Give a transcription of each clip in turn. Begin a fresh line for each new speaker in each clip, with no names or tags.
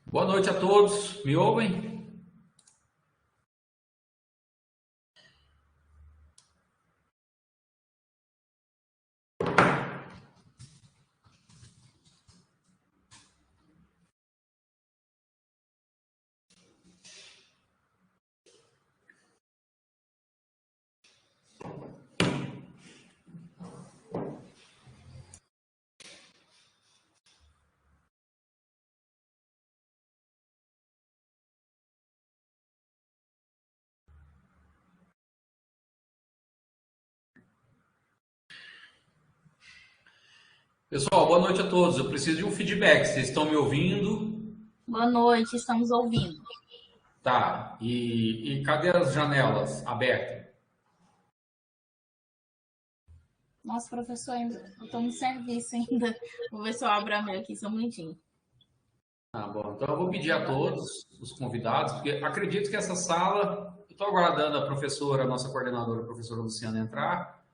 Boa noite a todos. Me ouvem? Pessoal, boa noite a todos. Eu preciso de um feedback. Vocês estão me ouvindo?
Boa noite, estamos ouvindo.
Tá. E cadê as janelas abertas?
Nossa, professor, eu estou no serviço ainda. Vou ver se eu abro a minha aqui, só um minutinho.
Tá bom. Então eu vou pedir a todos os convidados, porque acredito que essa sala. Eu estou aguardando a professora, a nossa coordenadora, a professora Luciana, entrar,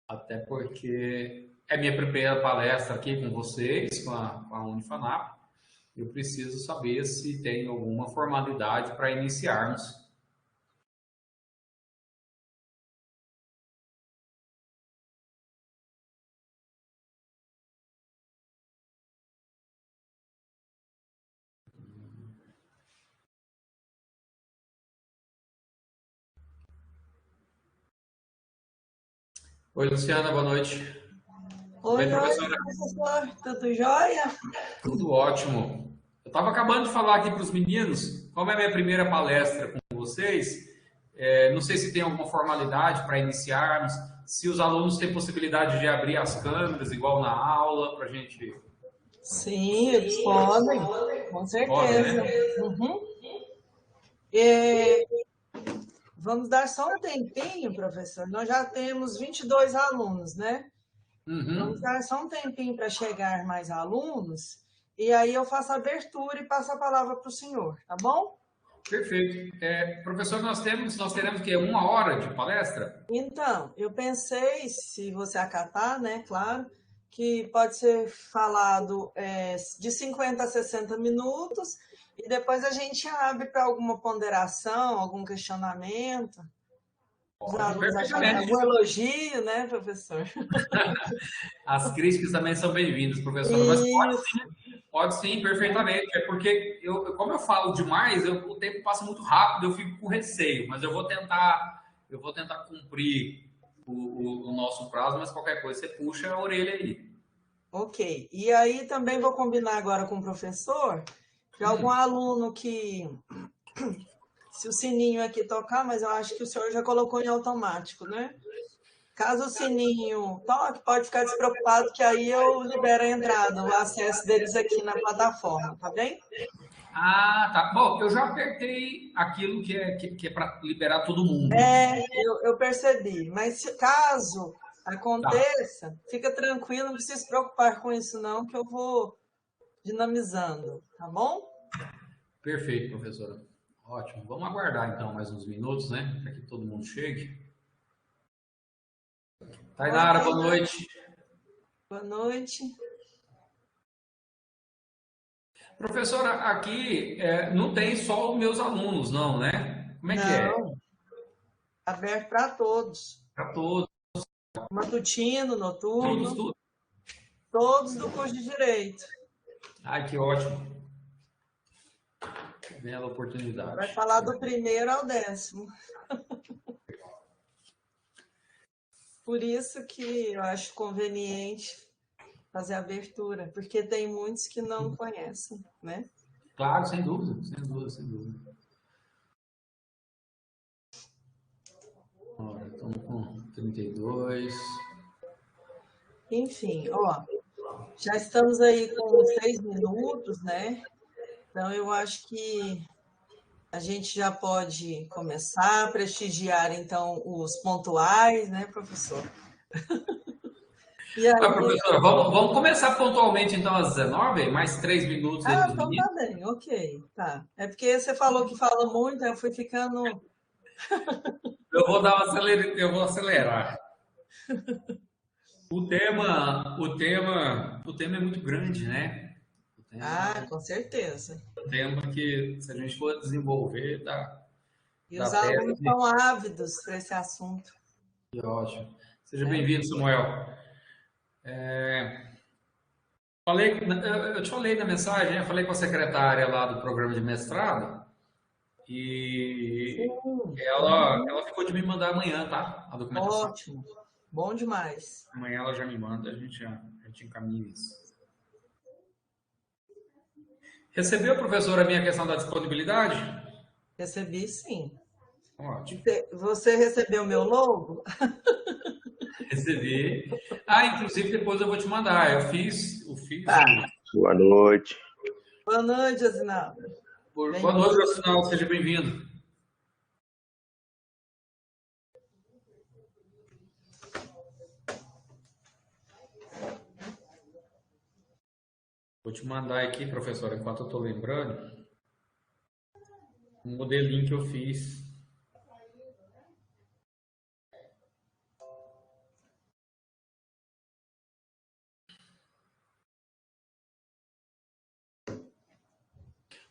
até porque é minha primeira palestra aqui com vocês, com a Unifanap. Eu preciso saber se tem alguma formalidade para iniciarmos. Oi, Luciana, boa noite.
Oi,
Bem, professora?
professor, tudo jóia?
Tudo ótimo. Eu estava acabando de falar aqui para os meninos, como é a minha primeira palestra com vocês, não sei se tem alguma formalidade para iniciarmos, se os alunos têm possibilidade de abrir as câmeras, igual na aula, para a gente...
Sim, eles podem, com certeza.
Pode, né?
Uhum. É, vamos dar só um tempinho, professor. Nós já temos 22 alunos, né? Vamos
Uhum.
dar só um tempinho para chegar mais alunos, e aí eu faço a abertura e passo a palavra para o senhor, tá bom?
Perfeito. Professor, nós teremos que 1 hora de palestra?
Então, eu pensei, se você acatar, né, claro, que pode ser falado de 50 a 60 minutos e depois a gente abre para alguma ponderação, algum questionamento. Os
Pode,
alunos acharem
perfeitamente.
algum elogio, né, professor?
As críticas também são bem-vindas, professora, mas
Isso.
pode sim, perfeitamente. É porque, como eu falo demais, o tempo passa muito rápido, eu fico com receio, mas eu vou tentar cumprir o nosso prazo, mas qualquer coisa você puxa a orelha aí.
Ok. E aí também vou combinar agora com o professor, que algum aluno que, se o sininho aqui tocar, mas eu acho que o senhor já colocou em automático, né? Caso o sininho toque, pode ficar despreocupado que aí eu libero a entrada, o acesso deles aqui na plataforma, tá bem?
Ah, tá. Bom, eu já apertei aquilo que é para liberar todo mundo.
Eu percebi, mas caso
Tá.
aconteça, fica tranquilo, não precisa se preocupar com isso não, que eu vou dinamizando, tá bom?
Perfeito, professora. Ótimo. Vamos aguardar então mais uns minutos, né? Para que todo mundo chegue. Tainara, boa
Ok,
noite.
boa noite.
Professora, aqui não tem só os meus alunos, não, né? Como é que é?
Não, aberto para todos.
Para todos,
Matutino,
todos,
noturno,
todos.
todos do curso de Direito.
Ai, que ótimo. Bela
Vai
oportunidade.
falar do primeiro ao 10º. Por isso que eu acho conveniente fazer a abertura, porque tem muitos que não conhecem, né?
Claro, sem dúvida, sem dúvida, sem dúvida. Olha, estamos com 32.
Enfim, ó, já estamos aí com 6 minutos, né? Então eu acho que a gente já pode começar a prestigiar, então, os pontuais, né, professor? E
Ah,
aí,
professora, vamos começar pontualmente então às 19, mais 3 minutos aí dos
então
meninos.
tá bem, ok, tá. É porque você falou que fala muito, aí eu fui ficando.
Eu vou acelerar. O tema é muito grande, né? O
Ah, com certeza.
Um tema que, se a gente for desenvolver,
E
dá
os
até...
alunos são ávidos para esse assunto.
Que ótimo. Seja
Né?
bem-vindo, Samuel. Falei, eu te falei na mensagem, eu falei com a secretária lá do programa de mestrado e
Sim.
ela ficou de me mandar amanhã, tá? A documentação.
Ótimo. Bom demais.
Amanhã ela já me manda, a gente encaminha isso. Recebeu, professor, a minha questão da disponibilidade?
Recebi, sim.
Ótimo.
Você recebeu meu logo?
Recebi. Ah, inclusive depois eu vou te mandar. Eu fiz
Tá.
Boa noite.
Boa noite, Asinaldo.
Boa noite, Asinaldo. Seja bem-vindo. Vou te mandar aqui, professor, enquanto eu estou lembrando, um modelinho que eu fiz.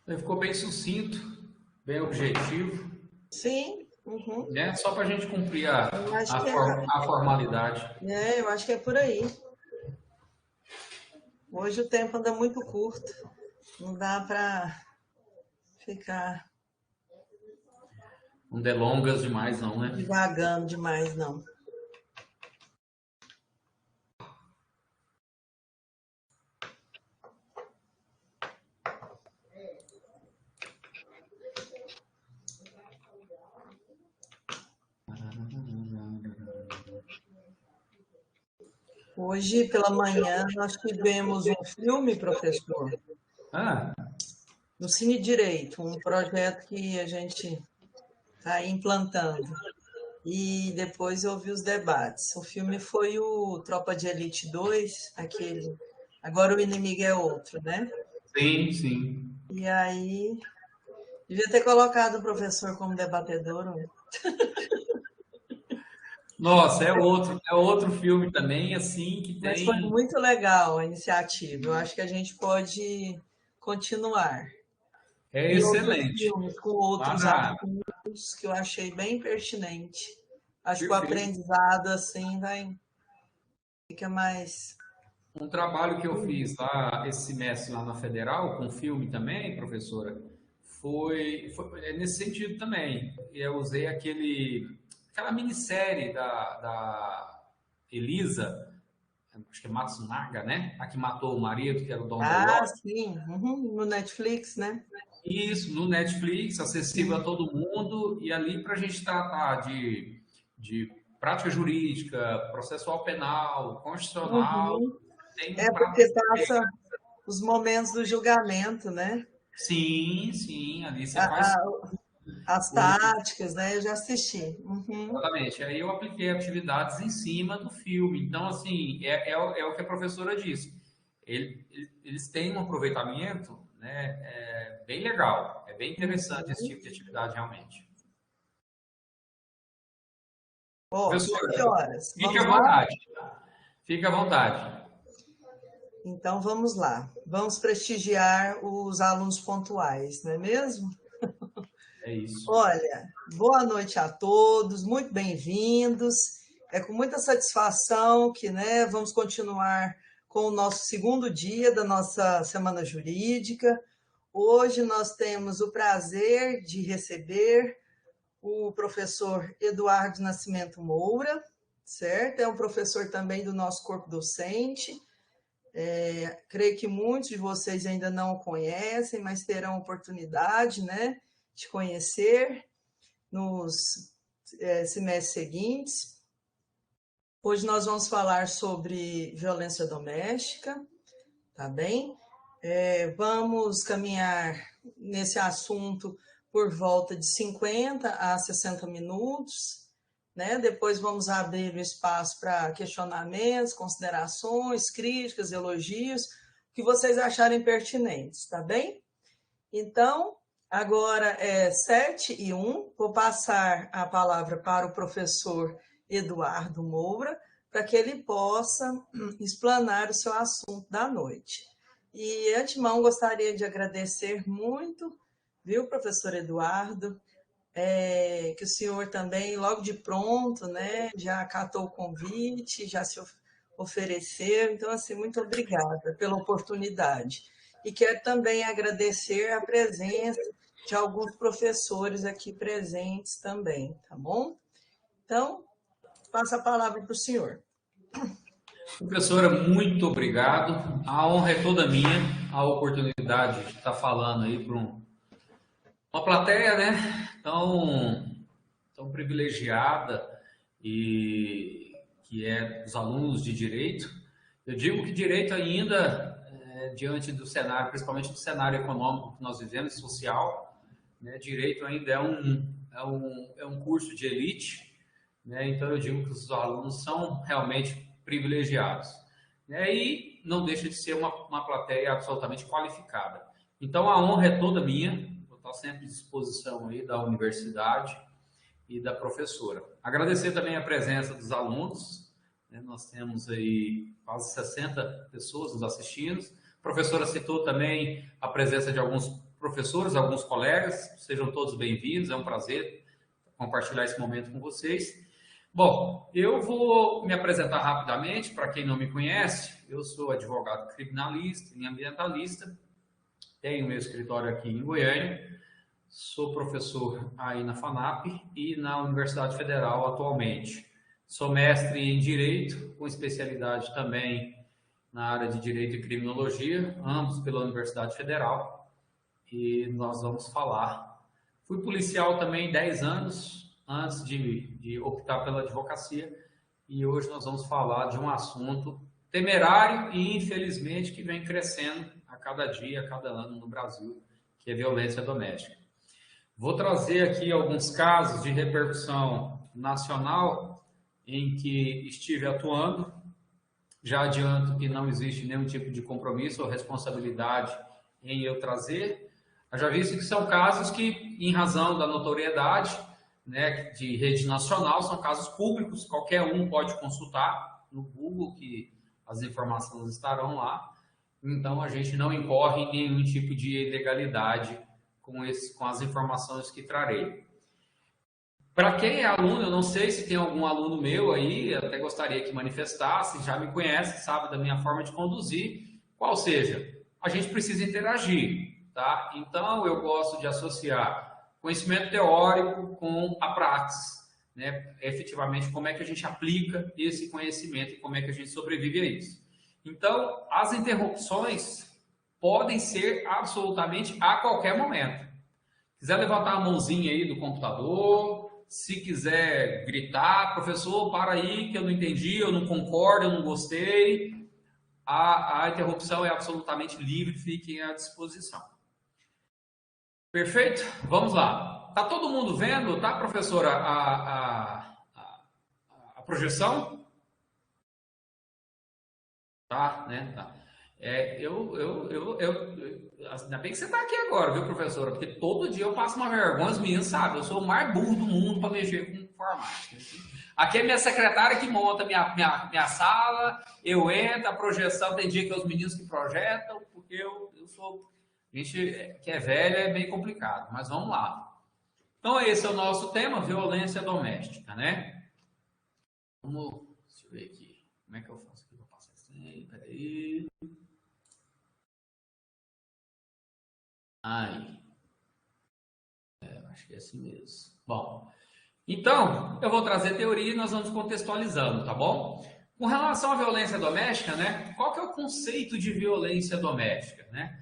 Ele ficou bem sucinto, bem objetivo.
Sim. Uhum.
Né? Só para a gente cumprir a formalidade.
Eu acho que é por aí. Hoje o tempo anda muito curto. Não dá para ficar...
Não delongas demais, não, né?
Divagando demais, não. Hoje, pela manhã, nós tivemos um filme, professor, no Cine Direito, um projeto que a gente está implantando. E depois eu ouvi os debates. O filme foi o Tropa de Elite 2, aquele... Agora o inimigo é outro, né?
Sim, sim.
E aí, devia ter colocado o professor como debatedor.
Nossa, é outro filme também, assim, que tem...
Mas foi muito legal a iniciativa. Eu acho que a gente pode continuar.
É
e
excelente.
Filmes com outros assuntos que eu achei bem pertinente. Acho que o aprendizado, assim, fica mais...
Um trabalho que eu fiz lá, esse semestre lá na Federal, com filme também, professora, foi nesse sentido também. Eu usei aquela minissérie da Elisa, acho que é Matsunaga, né? A que matou o marido, que era o dono da loja.
Sim. Uhum. No Netflix, né?
Isso, no Netflix, acessível a todo mundo, e ali para a gente tratar de prática jurídica, processual penal, constitucional.
Uhum. Porque passa os momentos do julgamento, né?
Sim, ali você faz...
As táticas, né? Eu já assisti. Uhum.
Exatamente. Aí eu apliquei atividades em cima do filme. Então, assim, é o que a professora disse. Eles têm um aproveitamento, né, bem legal. É bem interessante esse tipo de atividade, realmente.
Professora, que horas?
Fique à vontade. Fique à vontade.
Então, vamos lá. Vamos prestigiar os alunos pontuais, não é mesmo?
É isso.
Olha, boa noite a todos, muito bem-vindos. É com muita satisfação que, né, vamos continuar com o nosso segundo dia da nossa Semana Jurídica. Hoje nós temos o prazer de receber o professor Eduardo Nascimento Moura, certo? É um professor também do nosso corpo docente. Creio que muitos de vocês ainda não o conhecem, mas terão oportunidade, né, de conhecer nos semestres seguintes. Hoje nós vamos falar sobre violência doméstica, tá bem? Vamos caminhar nesse assunto por volta de 50 a 60 minutos, né? Depois vamos abrir o espaço para questionamentos, considerações, críticas, elogios, o que vocês acharem pertinentes, tá bem? Então, agora é 7:01, vou passar a palavra para o professor Eduardo Moura, para que ele possa explanar o seu assunto da noite. E, de antemão, gostaria de agradecer muito, viu, professor Eduardo, que o senhor também, logo de pronto, né, já acatou o convite, já se ofereceu. Então, assim, muito obrigada pela oportunidade. E quero também agradecer a presença de alguns professores aqui presentes também, tá bom? Então, passo a palavra para o senhor.
Professora, muito obrigado. A honra é toda minha, a oportunidade de estar falando aí para uma plateia, né, tão privilegiada e que é dos alunos de direito. Eu digo que direito ainda, diante do cenário, principalmente do cenário econômico que nós vivemos, social, né, direito ainda é um curso de elite, né, então eu digo que os alunos são realmente privilegiados, né, e não deixa de ser uma plateia absolutamente qualificada. Então a honra é toda minha, vou estar sempre à disposição aí da universidade e da professora. Agradecer também a presença dos alunos, né? Nós temos aí quase 60 pessoas nos assistindo. A professora citou também a presença de alguns professores, alguns colegas, sejam todos bem-vindos, é um prazer compartilhar esse momento com vocês. Bom, eu vou me apresentar rapidamente, para quem não me conhece, eu sou advogado criminalista e ambientalista, tenho meu escritório aqui em Goiânia, sou professor aí na FANAP e na Universidade Federal atualmente. Sou mestre em Direito, com especialidade também na área de Direito e Criminologia, ambos pela Universidade Federal, e nós vamos falar. Fui policial também 10 anos, antes de optar pela advocacia, e hoje nós vamos falar de um assunto temerário e, infelizmente, que vem crescendo a cada dia, a cada ano no Brasil, que é violência doméstica. Vou trazer aqui alguns casos de repercussão nacional em que estive atuando. Já adianto que não existe nenhum tipo de compromisso ou responsabilidade em eu trazer. Eu já visto que são casos que, em razão da notoriedade, né, de rede nacional, são casos públicos, qualquer um pode consultar no Google, que as informações estarão lá. Então, a gente não incorre em nenhum tipo de ilegalidade com as informações que trarei. Para quem é aluno, eu não sei se tem algum aluno meu aí, até gostaria que manifestasse, já me conhece, sabe da minha forma de conduzir, qual seja, a gente precisa interagir, tá? Então, eu gosto de associar conhecimento teórico com a prática, né? Efetivamente, como é que a gente aplica esse conhecimento e como é que a gente sobrevive a isso. Então, as interrupções podem ser absolutamente a qualquer momento. Se quiser levantar a mãozinha aí do computador, se quiser gritar, professor, para aí que eu não entendi, eu não concordo, eu não gostei, a interrupção é absolutamente livre, fiquem à disposição. Perfeito? Vamos lá. Tá todo mundo vendo, tá, professora, a projeção? Tá, né? Tá. Ainda bem que você está aqui agora, viu, professora? Porque todo dia eu passo uma vergonha, os meninos sabem, eu sou o mais burro do mundo para mexer com informática. Aqui é minha secretária que monta minha sala, eu entro, a projeção, tem dia que é os meninos que projetam, porque eu sou... Gente que é velha é bem complicado, mas vamos lá. Então, esse é o nosso tema, violência doméstica, né? Vamos, deixa eu ver aqui, como é que eu faço aqui? Vou passar assim, peraí. Aí. Acho que é assim mesmo. Bom, então, eu vou trazer teoria e nós vamos contextualizando, tá bom? Com relação à violência doméstica, né? Qual que é o conceito de violência doméstica, né?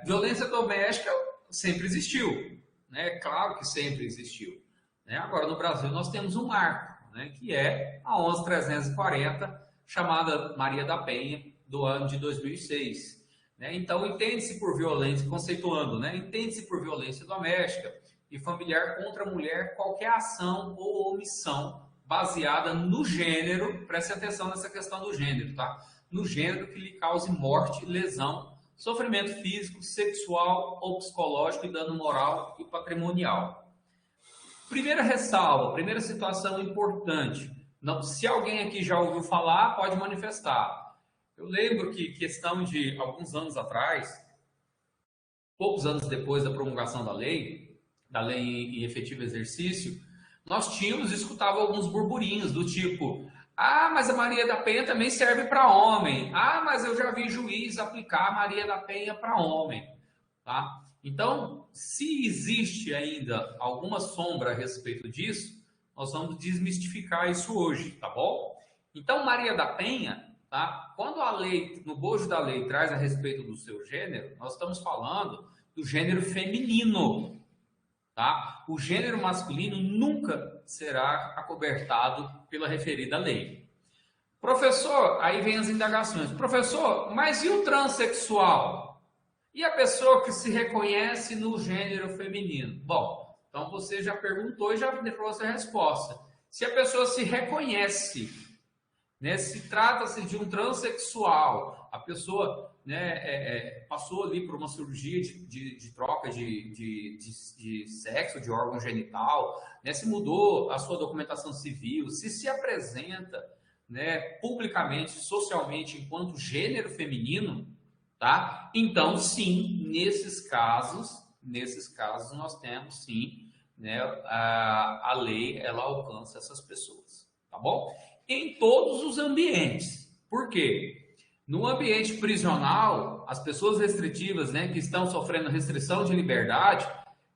Violência doméstica sempre existiu, né? Claro que sempre existiu, né? Agora, no Brasil, nós temos um marco, né? Que é a 11.340, chamada Maria da Penha, do ano de 2006. Né? Então, entende-se por violência, conceituando, né? Entende-se por violência doméstica e familiar contra a mulher qualquer ação ou omissão baseada no gênero, preste atenção nessa questão do gênero, tá? No gênero que lhe cause morte, lesão, sofrimento físico, sexual ou psicológico e dano moral e patrimonial. Primeira ressalva, primeira situação importante. Não, se alguém aqui já ouviu falar, pode manifestar. Eu lembro que questão de alguns anos atrás, poucos anos depois da promulgação da lei em efetivo exercício, nós tínhamos, escutava alguns burburinhos do tipo, ah, mas a Maria da Penha também serve para homem. Ah, mas eu já vi juiz aplicar a Maria da Penha para homem. Tá? Então, se existe ainda alguma sombra a respeito disso, nós vamos desmistificar isso hoje, tá bom? Então, Maria da Penha, tá? Quando a lei, no bojo da lei, traz a respeito do seu gênero, nós estamos falando do gênero feminino, tá? O gênero masculino nunca será acobertado pela referida lei. Professor, aí vem as indagações. Professor, mas e o transexual? E a pessoa que se reconhece no gênero feminino? Bom, então você já perguntou e já trouxe a resposta. Se a pessoa se reconhece, né, se trata-se de um transexual, a pessoa, né, passou ali por uma cirurgia de troca de sexo, de órgão genital, né, se mudou a sua documentação civil, se apresenta, né, publicamente, socialmente, enquanto gênero feminino, tá? Então, sim, nesses casos nós temos, sim, né, a lei, ela alcança essas pessoas, tá bom? Em todos os ambientes. Por quê? No ambiente prisional, as pessoas restritivas, né, que estão sofrendo restrição de liberdade,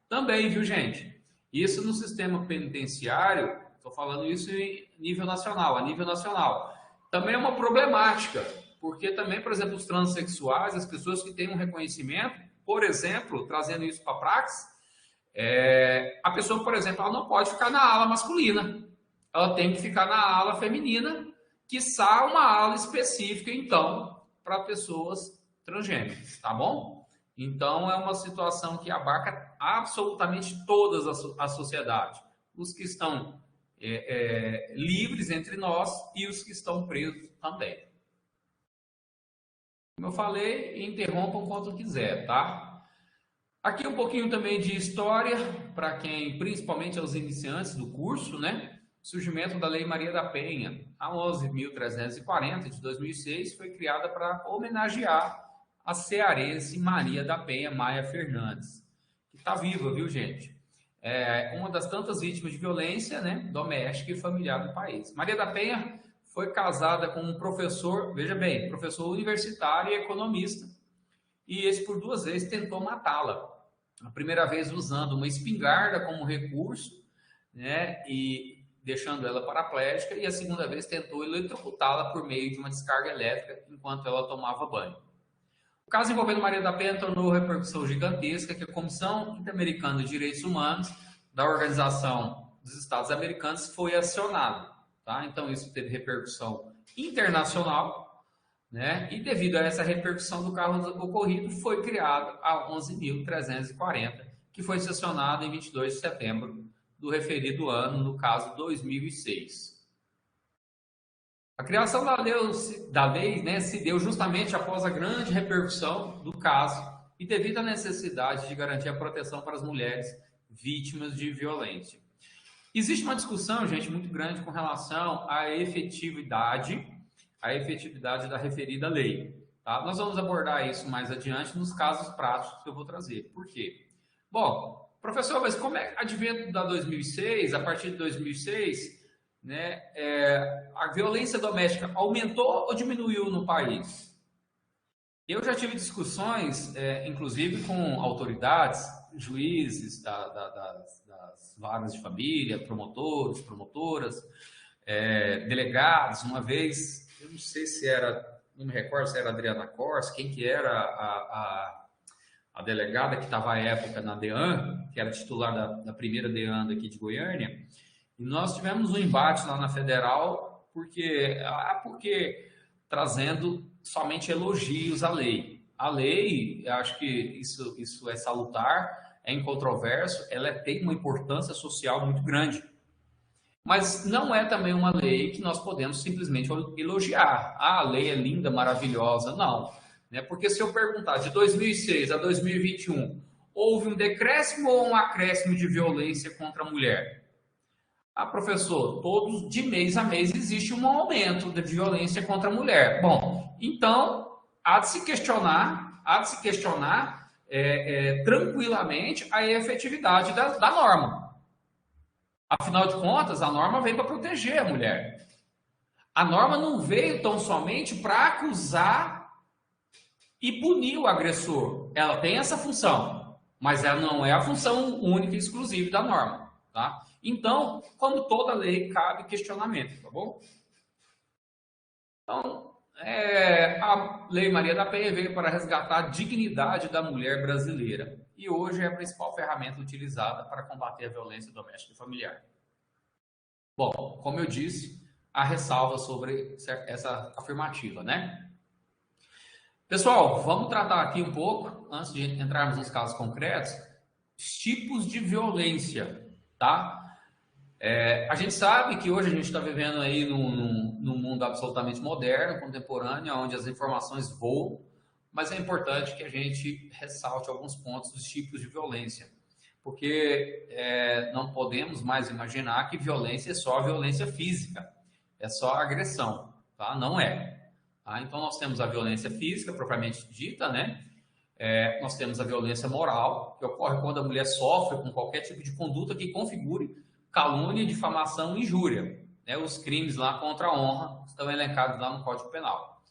também, viu, gente? Isso no sistema penitenciário, estou falando isso em nível nacional, a nível nacional. Também é uma problemática, porque também, por exemplo, os transexuais, as pessoas que têm um reconhecimento, por exemplo, trazendo isso para a praxis, a pessoa, por exemplo, ela não pode ficar na ala masculina. Ela tem que ficar na ala feminina, quiçá uma ala específica, então, para pessoas transgêneras, tá bom? Então, é uma situação que abarca absolutamente todas a sociedade. Os que estão livres entre nós e os que estão presos também. Como eu falei, interrompam quanto quiser, tá? Aqui um pouquinho também de história, para quem, principalmente aos iniciantes do curso, né? Surgimento da Lei Maria da Penha, a 11.340 de 2006, foi criada para homenagear a cearense Maria da Penha Maia Fernandes, que está viva, viu, gente? É uma das tantas vítimas de violência, né, doméstica e familiar do país. Maria da Penha foi casada com um professor, veja bem, professor universitário e economista, e esse por 2 vezes tentou matá-la. A primeira vez usando uma espingarda como recurso, né, e deixando ela paraplégica, e a segunda vez tentou eletrocutá-la por meio de uma descarga elétrica enquanto ela tomava banho. O caso envolvendo Maria da Penha tornou repercussão gigantesca, que a Comissão Interamericana de Direitos Humanos da Organização dos Estados Americanos foi acionada, tá? Então isso teve repercussão internacional, né? E devido a essa repercussão do caso ocorrido, foi criado a 11.340, que foi sancionado em 22 de setembro do referido ano, no caso 2006. A criação da lei, né, se deu justamente após a grande repercussão do caso e devido à necessidade de garantir a proteção para as mulheres vítimas de violência. Existe uma discussão, gente, muito grande com relação à efetividade da referida lei. Tá? Nós vamos abordar isso mais adiante nos casos práticos que eu vou trazer. Por quê? Bom, professor, mas como é advento da 2006, a partir de 2006, né, a violência doméstica aumentou ou diminuiu no país? Eu já tive discussões, inclusive com autoridades, juízes das varas de família, promotores, promotoras, delegados. Uma vez, eu não sei se era, não me recordo se era a Adriana Corse, quem que era a delegada que estava à época na DEAN, que era titular da primeira DEAN daqui de Goiânia, e nós tivemos um embate lá na Federal, porque trazendo somente elogios à lei. A lei, eu acho que isso é salutar, é incontroverso, ela tem uma importância social muito grande. Mas não é também uma lei que nós podemos simplesmente elogiar. Ah, a lei é linda, maravilhosa. Não. Né? Porque se eu perguntar de 2006 a 2021, houve um decréscimo ou um acréscimo de violência contra a mulher? Ah, professor, de mês a mês existe um aumento de violência contra a mulher. Bom, Então, há de se questionar tranquilamente a efetividade da norma. Afinal de contas, a norma veio para proteger a mulher. A norma não veio tão somente para acusar e punir o agressor. Ela tem essa função, mas ela não é a função única e exclusiva da norma, tá? Então, como toda lei, cabe questionamento, tá bom? Então, a Lei Maria da Penha veio para resgatar a dignidade da mulher brasileira e hoje é a principal ferramenta utilizada para combater a violência doméstica e familiar. Bom, como eu disse, há ressalva sobre essa afirmativa, né? Pessoal, vamos tratar aqui um pouco, antes de entrarmos nos casos concretos, os tipos de violência, tá? A gente sabe que hoje a gente está vivendo aí num mundo absolutamente moderno, contemporâneo, onde as informações voam, mas é importante que a gente ressalte alguns pontos dos tipos de violência, porque não podemos mais imaginar que violência é só a violência física, é só a agressão, tá? Não é. Tá? Então, nós temos a violência física, propriamente dita, né? Nós temos a violência moral, que ocorre quando a mulher sofre com qualquer tipo de conduta que configure calúnia, difamação e injúria. Né? Os crimes lá contra a honra estão elencados lá no Código Penal.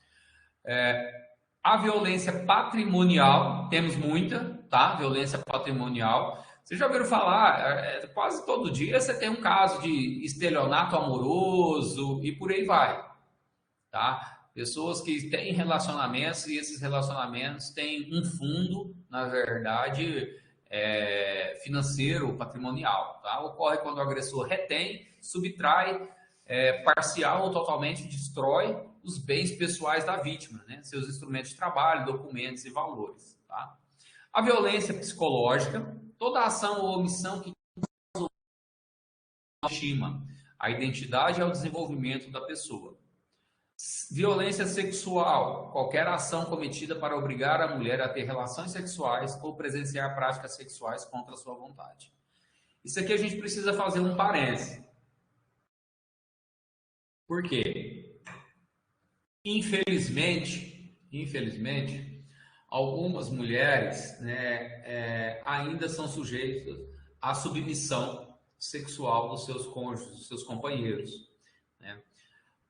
A violência patrimonial, temos muita, tá? Violência patrimonial. Vocês já ouviram falar, quase todo dia você tem um caso de estelionato amoroso e por aí vai, tá? Pessoas que têm relacionamentos e esses relacionamentos têm um fundo, na verdade, financeiro, patrimonial. Tá? Ocorre quando o agressor retém, subtrai, parcial ou totalmente destrói os bens pessoais da vítima, né? Seus instrumentos de trabalho, documentos e valores. Tá? A violência psicológica, toda ação ou omissão que causa autoestima, a identidade e o desenvolvimento da pessoa. Violência sexual, qualquer ação cometida para obrigar a mulher a ter relações sexuais ou presenciar práticas sexuais contra a sua vontade. Isso aqui a gente precisa fazer um parêntese. Por quê? Infelizmente, algumas mulheres, né, ainda são sujeitas à submissão sexual dos seus cônjuges, dos seus companheiros, né?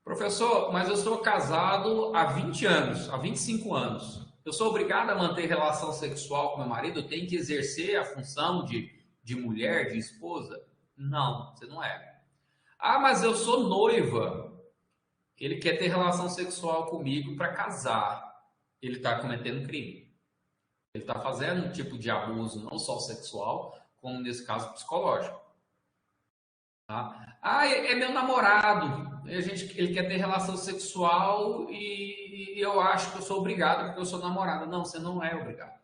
Professor, mas eu sou casado há 20 anos, há 25 anos. Eu sou obrigado a manter relação sexual com meu marido? Eu tenho que exercer a função de mulher, de esposa? Não, você não é. Ah, mas eu sou noiva. Ele quer ter relação sexual comigo para casar. Ele está cometendo crime. Ele está fazendo um tipo de abuso, não só sexual, como nesse caso psicológico. Tá? Ah, é meu namorado. Ele quer ter relação sexual e eu acho que eu sou obrigado porque eu sou namorada. Não, você não é obrigado.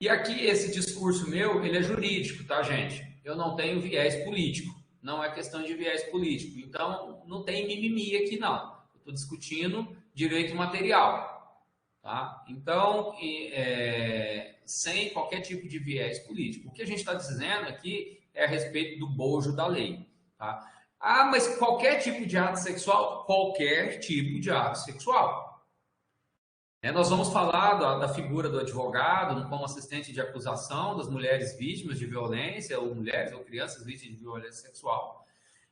E aqui esse discurso meu, ele é jurídico, tá, gente? Eu não tenho viés político. Não é questão de viés político. Então, não tem mimimi aqui, não. Eu estou discutindo direito material. Tá? Então, sem qualquer tipo de viés político. O que a gente está dizendo aqui é a respeito do bojo da lei. Tá? Ah, mas qualquer tipo de ato sexual? Qualquer tipo de ato sexual. Nós vamos falar da figura do advogado como assistente de acusação das mulheres vítimas de violência, ou mulheres ou crianças vítimas de violência sexual.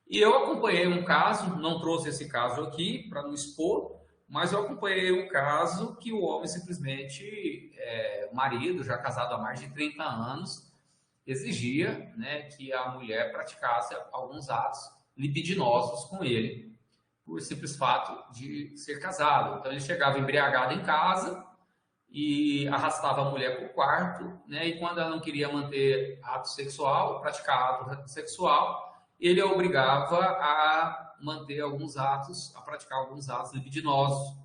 E eu acompanhei um caso, não trouxe esse caso aqui para não expor, mas eu acompanhei um caso que o homem simplesmente, o marido, já casado há mais de 30 anos, exigia, né, que a mulher praticasse alguns atos libidinosos com ele, por simples fato de ser casado. Então ele chegava embriagado em casa e arrastava a mulher para o quarto, né, e quando ela não queria manter ato sexual, praticar ato sexual, ele a obrigava a manter a praticar alguns atos libidinosos.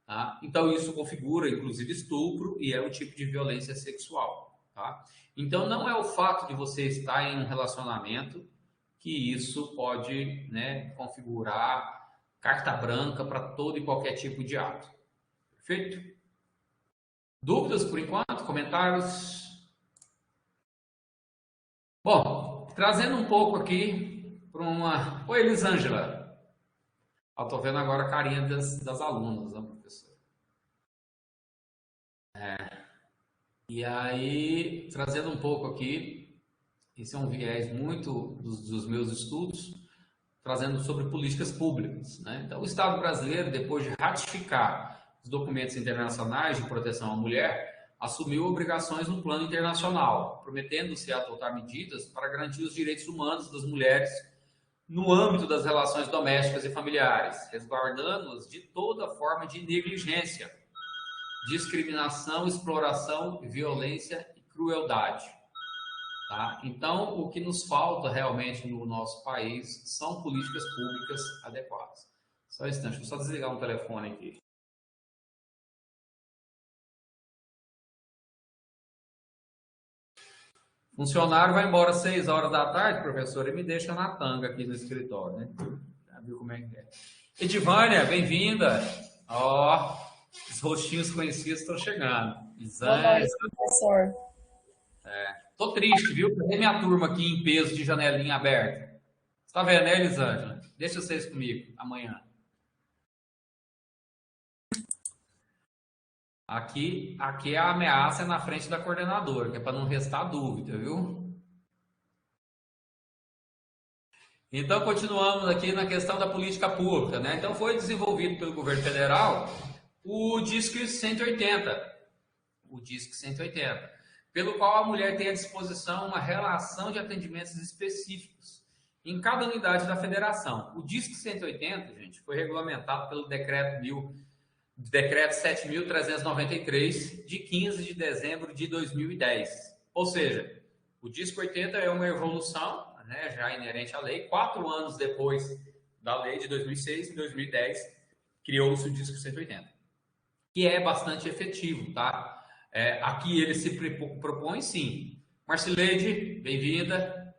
Tá? Então isso configura, inclusive, estupro e é um tipo de violência sexual. Tá? Então não é o fato de você estar em um relacionamento que isso pode, né, configurar carta branca para todo e qualquer tipo de ato. Perfeito? Dúvidas por enquanto? Comentários? Bom, trazendo um pouco aqui para uma... Oi, Elisângela. Estou vendo agora a carinha das alunas, né, professor? E aí, trazendo um pouco aqui, esse é um viés muito dos meus estudos, trazendo sobre políticas públicas, né? Então, o Estado brasileiro, depois de ratificar os documentos internacionais de proteção à mulher, assumiu obrigações no plano internacional, prometendo-se adotar medidas para garantir os direitos humanos das mulheres no âmbito das relações domésticas e familiares, resguardando-as de toda forma de negligência, discriminação, exploração, violência e crueldade. Tá? Então, o que nos falta realmente no nosso país são políticas públicas adequadas. Só um instante, deixa eu só desligar um telefone aqui. Funcionário vai embora às 6 horas da tarde, professor, e me deixa na tanga aqui no escritório, né? Já viu como é que é? Edivânia, bem-vinda. Ó, os rostinhos conhecidos estão chegando.
Boa noite, professor.
Tô triste, viu? Cadê minha turma aqui em peso de janelinha aberta? Você tá vendo, né, Elisângela? Deixa vocês comigo amanhã. Aqui a ameaça é na frente da coordenadora, que é para não restar dúvida, viu? Então, continuamos aqui na questão da política pública, né? Então, foi desenvolvido pelo governo federal o DISC 180. O DISC 180, pelo qual a mulher tem à disposição uma relação de atendimentos específicos em cada unidade da federação. O DISC 180, gente, foi regulamentado pelo Decreto 7.393, de 15 de dezembro de 2010. Ou seja, o DISC 80 é uma evolução, né, já inerente à lei. 4 anos depois da lei de 2006, em 2010, criou-se o DISC 180, que é bastante efetivo, tá? Aqui ele se propõe, sim. Marcileide, bem-vinda.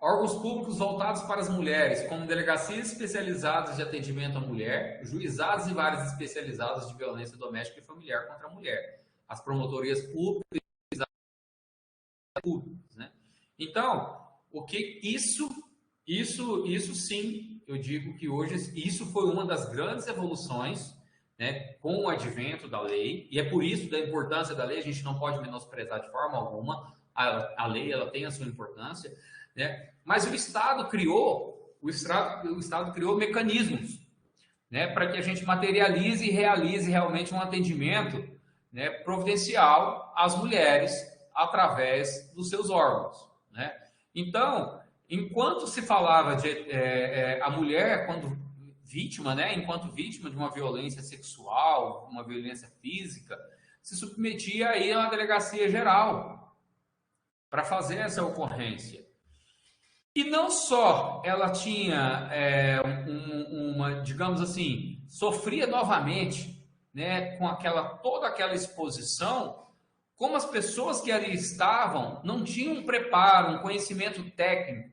Órgãos públicos voltados para as mulheres, como delegacias especializadas de atendimento à mulher, juizados e varas especializadas de violência doméstica e familiar contra a mulher, as promotorias públicas, né? Então, o que isso sim, eu digo que hoje isso foi uma das grandes evoluções, né, com o advento da lei, e é por isso da importância da lei, a gente não pode menosprezar de forma alguma, a lei ela tem a sua importância, né? Mas o Estado criou mecanismos, né, para que a gente materialize e realize realmente um atendimento, né, providencial às mulheres através dos seus órgãos, né? Então, enquanto se falava de a mulher quando vítima, né, enquanto vítima de uma violência sexual, uma violência física, se submetia aí a uma delegacia geral para fazer essa ocorrência. E não só ela tinha digamos assim, sofria novamente, né, com toda aquela exposição, como as pessoas que ali estavam não tinham um preparo, um conhecimento técnico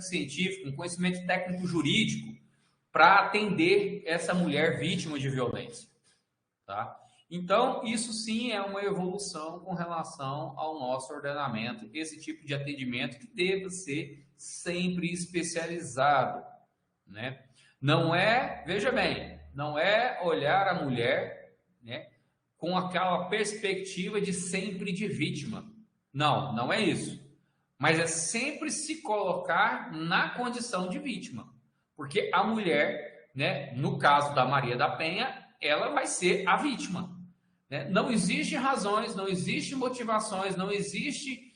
científico, um conhecimento técnico jurídico para atender essa mulher vítima de violência, tá? Então, isso sim é uma evolução com relação ao nosso ordenamento, esse tipo de atendimento que deve ser sempre especializado, né? Não é, veja bem, não é olhar a mulher, né, com aquela perspectiva de sempre de vítima. Não, não é isso. Mas é sempre se colocar na condição de vítima. Porque a mulher, né, no caso da Maria da Penha, ela vai ser a vítima. Né? Não existe razões, não existe motivações, não existe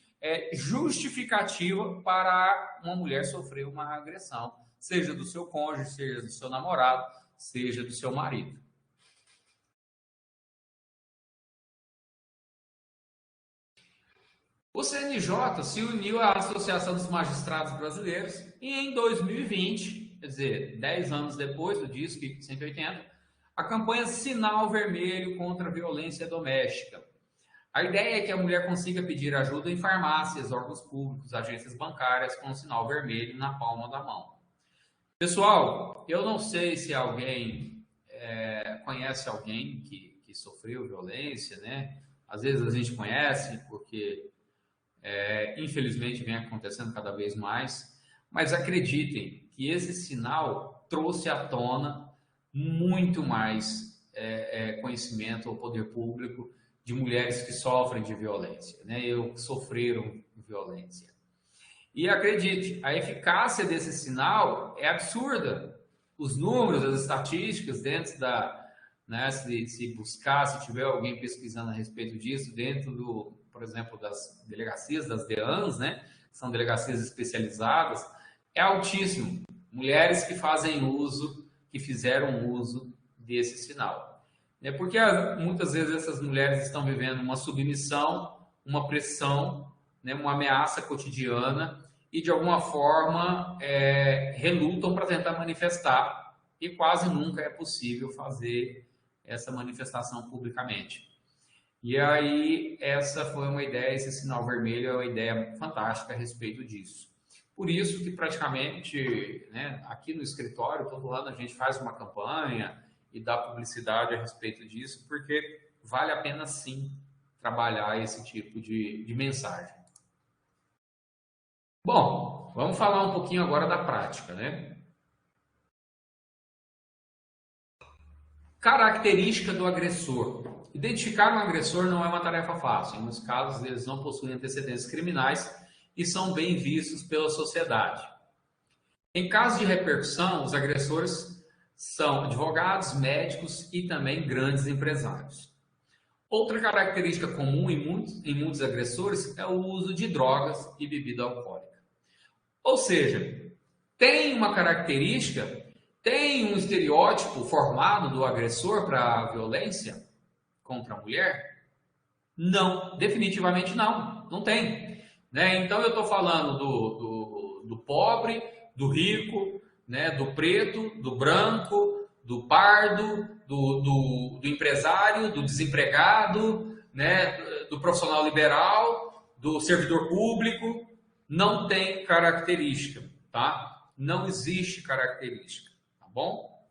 justificativa para uma mulher sofrer uma agressão, seja do seu cônjuge, seja do seu namorado, seja do seu marido. O CNJ se uniu à Associação dos Magistrados Brasileiros e em 2020, quer dizer, 10 anos depois do DISC 180, a campanha Sinal Vermelho contra a Violência Doméstica. A ideia é que a mulher consiga pedir ajuda em farmácias, órgãos públicos, agências bancárias com o sinal vermelho na palma da mão. Pessoal, eu não sei se alguém conhece alguém que sofreu violência, né? Às vezes a gente conhece porque infelizmente vem acontecendo cada vez mais, mas acreditem que esse sinal trouxe à tona muito mais conhecimento ao poder público de mulheres que sofrem de violência, né? Que sofreram violência. E acredite, a eficácia desse sinal é absurda. Os números, as estatísticas dentro né, se buscar, se tiver alguém pesquisando a respeito disso, dentro por exemplo, das delegacias, das DEANs, né, que são delegacias especializadas, é altíssimo. Mulheres que fazem uso, que fizeram uso desse sinal. Porque muitas vezes essas mulheres estão vivendo uma submissão, uma pressão, né, uma ameaça cotidiana e, de alguma forma, relutam para tentar manifestar e quase nunca é possível fazer essa manifestação publicamente. E aí, essa foi uma ideia, esse sinal vermelho é uma ideia fantástica a respeito disso. Por isso que praticamente, né, aqui no escritório, todo ano a gente faz uma campanha e dá publicidade a respeito disso, porque vale a pena sim trabalhar esse tipo de mensagem. Bom, vamos falar um pouquinho agora da prática, né? Característica do agressor. Identificar um agressor não é uma tarefa fácil. Em muitos casos, eles não possuem antecedentes criminais e são bem vistos pela sociedade. Em caso de repercussão, os agressores são advogados, médicos e também grandes empresários. Outra característica comum em muitos agressores é o uso de drogas e bebida alcoólica. Ou seja, tem uma característica, tem um estereótipo formado do agressor para a violência contra a mulher? Não, definitivamente não, não tem. Né? Então eu estou falando do pobre, do rico, né? Do preto, do branco, do pardo, do empresário, do desempregado, né? Do profissional liberal, do servidor público. Não tem característica, tá? Não existe característica, tá bom?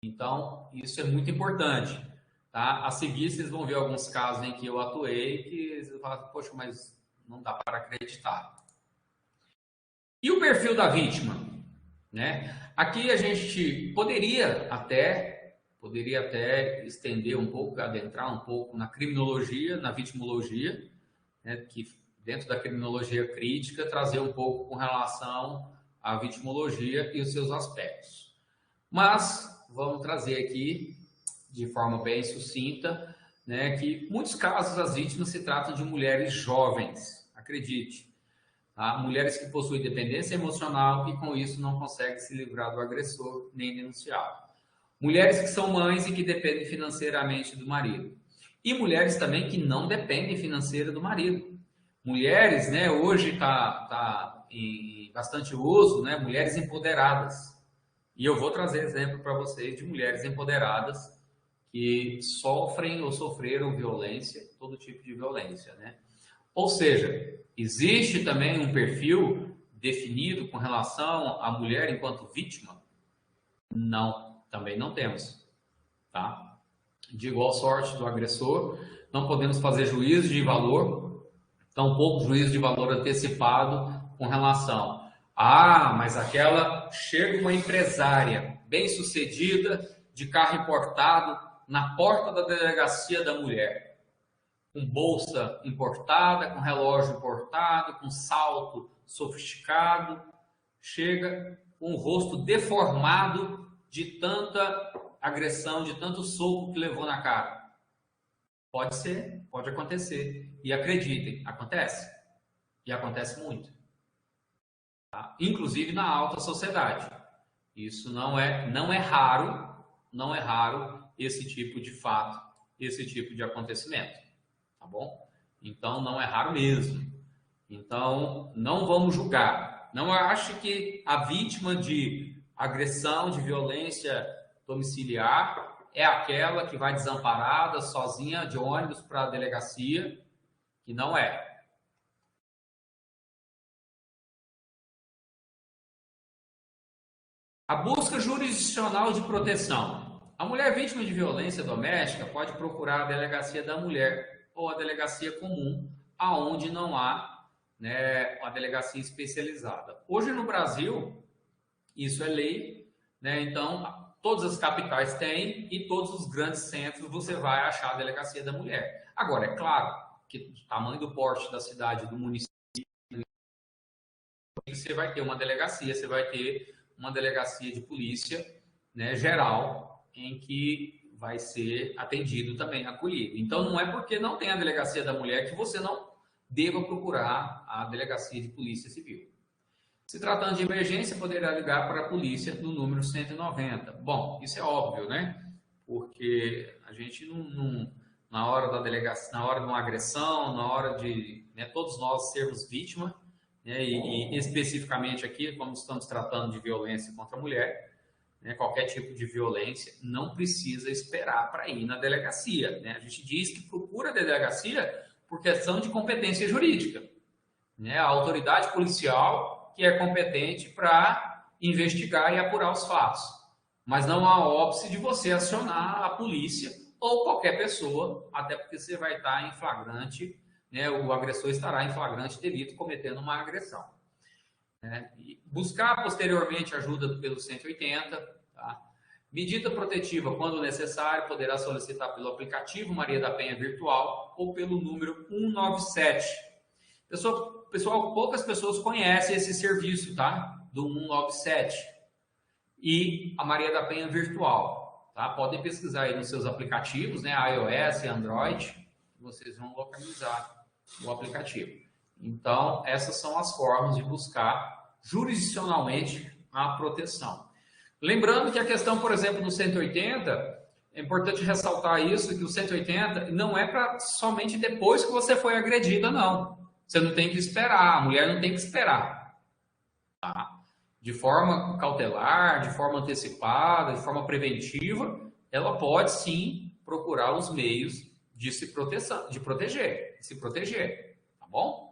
Então, isso é muito importante. Tá? A seguir, vocês vão ver alguns casos em que eu atuei que vocês falam, poxa, mas não dá para acreditar. E o perfil da vítima? Né? Aqui a gente poderia até estender um pouco, adentrar um pouco na criminologia, na vitimologia, né? Que dentro da criminologia crítica, trazer um pouco com relação à vitimologia e os seus aspectos. Mas vamos trazer aqui de forma bem sucinta, né, que muitos casos as vítimas se tratam de mulheres jovens, acredite, tá? Mulheres que possuem dependência emocional e com isso não conseguem se livrar do agressor nem denunciá-lo. Mulheres que são mães e que dependem financeiramente do marido. E mulheres também que não dependem financeiro do marido. Mulheres, né, hoje está em bastante uso, né, mulheres empoderadas. E eu vou trazer exemplo para vocês de mulheres empoderadas que sofrem ou sofreram violência, todo tipo de violência, né? Ou seja, existe também um perfil definido com relação à mulher enquanto vítima? Não, também não temos, tá? De igual sorte do agressor, não podemos fazer juízo de valor, tampouco juízo de valor antecipado com relação mas aquela chega uma empresária bem-sucedida de carro importado na porta da delegacia da mulher, com bolsa importada, com relógio importado, com salto sofisticado, chega com o rosto deformado de tanta agressão, de tanto soco que levou na cara. Pode ser, pode acontecer. E acreditem, acontece. E acontece muito. Tá? Inclusive na alta sociedade. Isso não é raro esse tipo de fato, esse tipo de acontecimento, tá bom? Então, não é raro mesmo. Então, não vamos julgar. Não ache que a vítima de agressão, de violência domiciliar é aquela que vai desamparada, sozinha, de ônibus para a delegacia, que não é. A busca jurisdicional de proteção. A mulher vítima de violência doméstica pode procurar a delegacia da mulher ou a delegacia comum, aonde não há, né, uma delegacia especializada. Hoje no Brasil, isso é lei, né? Então todas as capitais têm e todos os grandes centros você vai achar a delegacia da mulher. Agora, é claro que o tamanho do porte da cidade, do município, você vai ter uma delegacia, você vai ter uma delegacia de polícia, né, geral, em que vai ser atendido também, acolhido. Então, não é porque não tem a delegacia da mulher que você não deva procurar a delegacia de polícia civil. Se tratando de emergência, poderá ligar para a polícia no número 190. Bom, isso é óbvio, né? Porque a gente na hora da delegacia, na hora de uma agressão, na hora de, né, todos nós sermos vítimas, né, e especificamente aqui, como estamos tratando de violência contra a mulher, né, qualquer tipo de violência, não precisa esperar para ir na delegacia, né? A gente diz que procura a delegacia por questão de competência jurídica, né? A autoridade policial que é competente para investigar e apurar os fatos, mas não há óbice de você acionar a polícia ou qualquer pessoa, até porque você vai estar em flagrante, né? O agressor estará em flagrante delito cometendo uma agressão. E buscar posteriormente ajuda pelo 180, tá? Medida protetiva, quando necessário, poderá solicitar pelo aplicativo Maria da Penha Virtual ou pelo número 197. Pessoal, poucas pessoas conhecem esse serviço, tá? Do 197 e a Maria da Penha Virtual, tá? Podem pesquisar aí nos seus aplicativos, né? iOS e Android, vocês vão localizar o aplicativo. Então, essas são as formas de buscar jurisdicionalmente a proteção. Lembrando que a questão, por exemplo, do 180, é importante ressaltar isso, que o 180 não é para somente depois que você foi agredida, não. Você não tem que esperar, a mulher não tem que esperar. Tá? De forma cautelar, de forma antecipada, de forma preventiva, ela pode sim procurar os meios de se proteger, tá bom?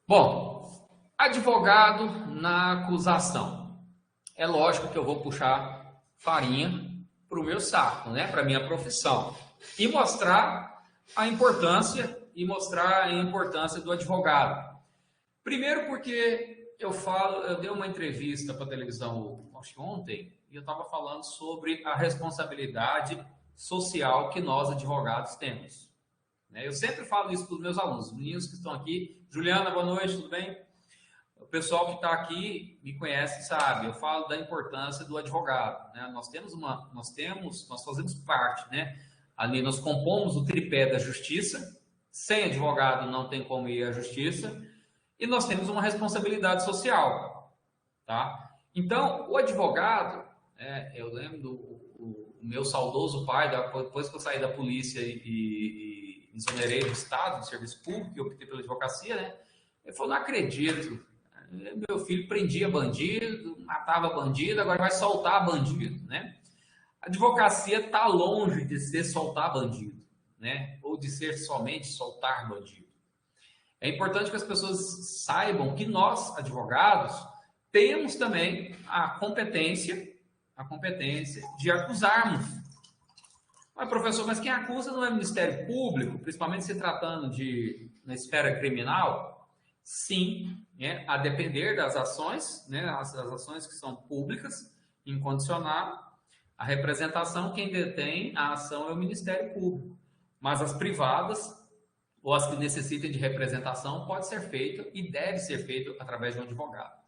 Bom, advogado na acusação. É lógico que eu vou puxar farinha para o meu saco, né? Para a minha profissão. E mostrar a importância do advogado. Primeiro porque eu dei uma entrevista para a televisão acho que ontem, e eu estava falando sobre a responsabilidade social que nós advogados temos. Eu sempre falo isso para os meus alunos, os meninos que estão aqui. Juliana, boa noite, tudo bem? O pessoal que está aqui me conhece, sabe? Eu falo da importância do advogado, né? Nós fazemos parte, né? Ali nós compomos o tripé da justiça. Sem advogado não tem como ir à justiça. E nós temos uma responsabilidade social, tá? Então, o advogado, eu lembro do meu saudoso pai, depois que eu saí da polícia e exonerei do Estado, do serviço público, e optei pela advocacia, né? Ele falou, não acredito, meu filho prendia bandido, matava bandido, agora vai soltar bandido, né? A advocacia está longe de ser soltar bandido, né? Ou de ser somente soltar bandido. É importante que as pessoas saibam que nós, advogados, temos também a competência de acusarmos. Mas, professor, mas quem acusa não é o Ministério Público, principalmente se tratando na esfera criminal? Sim, a depender das ações, né, as ações que são públicas, incondicional, a representação, quem detém a ação é o Ministério Público. Mas as privadas, ou as que necessitem de representação, pode ser feito e deve ser feito através de um advogado.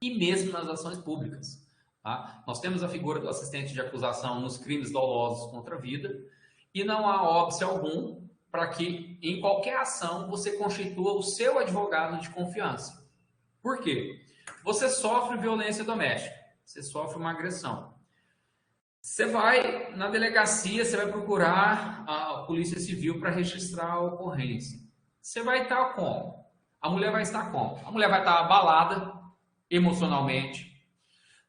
E mesmo nas ações públicas. Tá? Nós temos a figura do assistente de acusação nos crimes dolosos contra a vida e não há óbice algum para que em qualquer ação você constitua o seu advogado de confiança. Por quê? Você sofre violência doméstica, você sofre uma agressão. Você vai na delegacia, você vai procurar a Polícia Civil para registrar a ocorrência. Você vai estar como? A mulher vai estar como? A mulher vai estar abalada emocionalmente,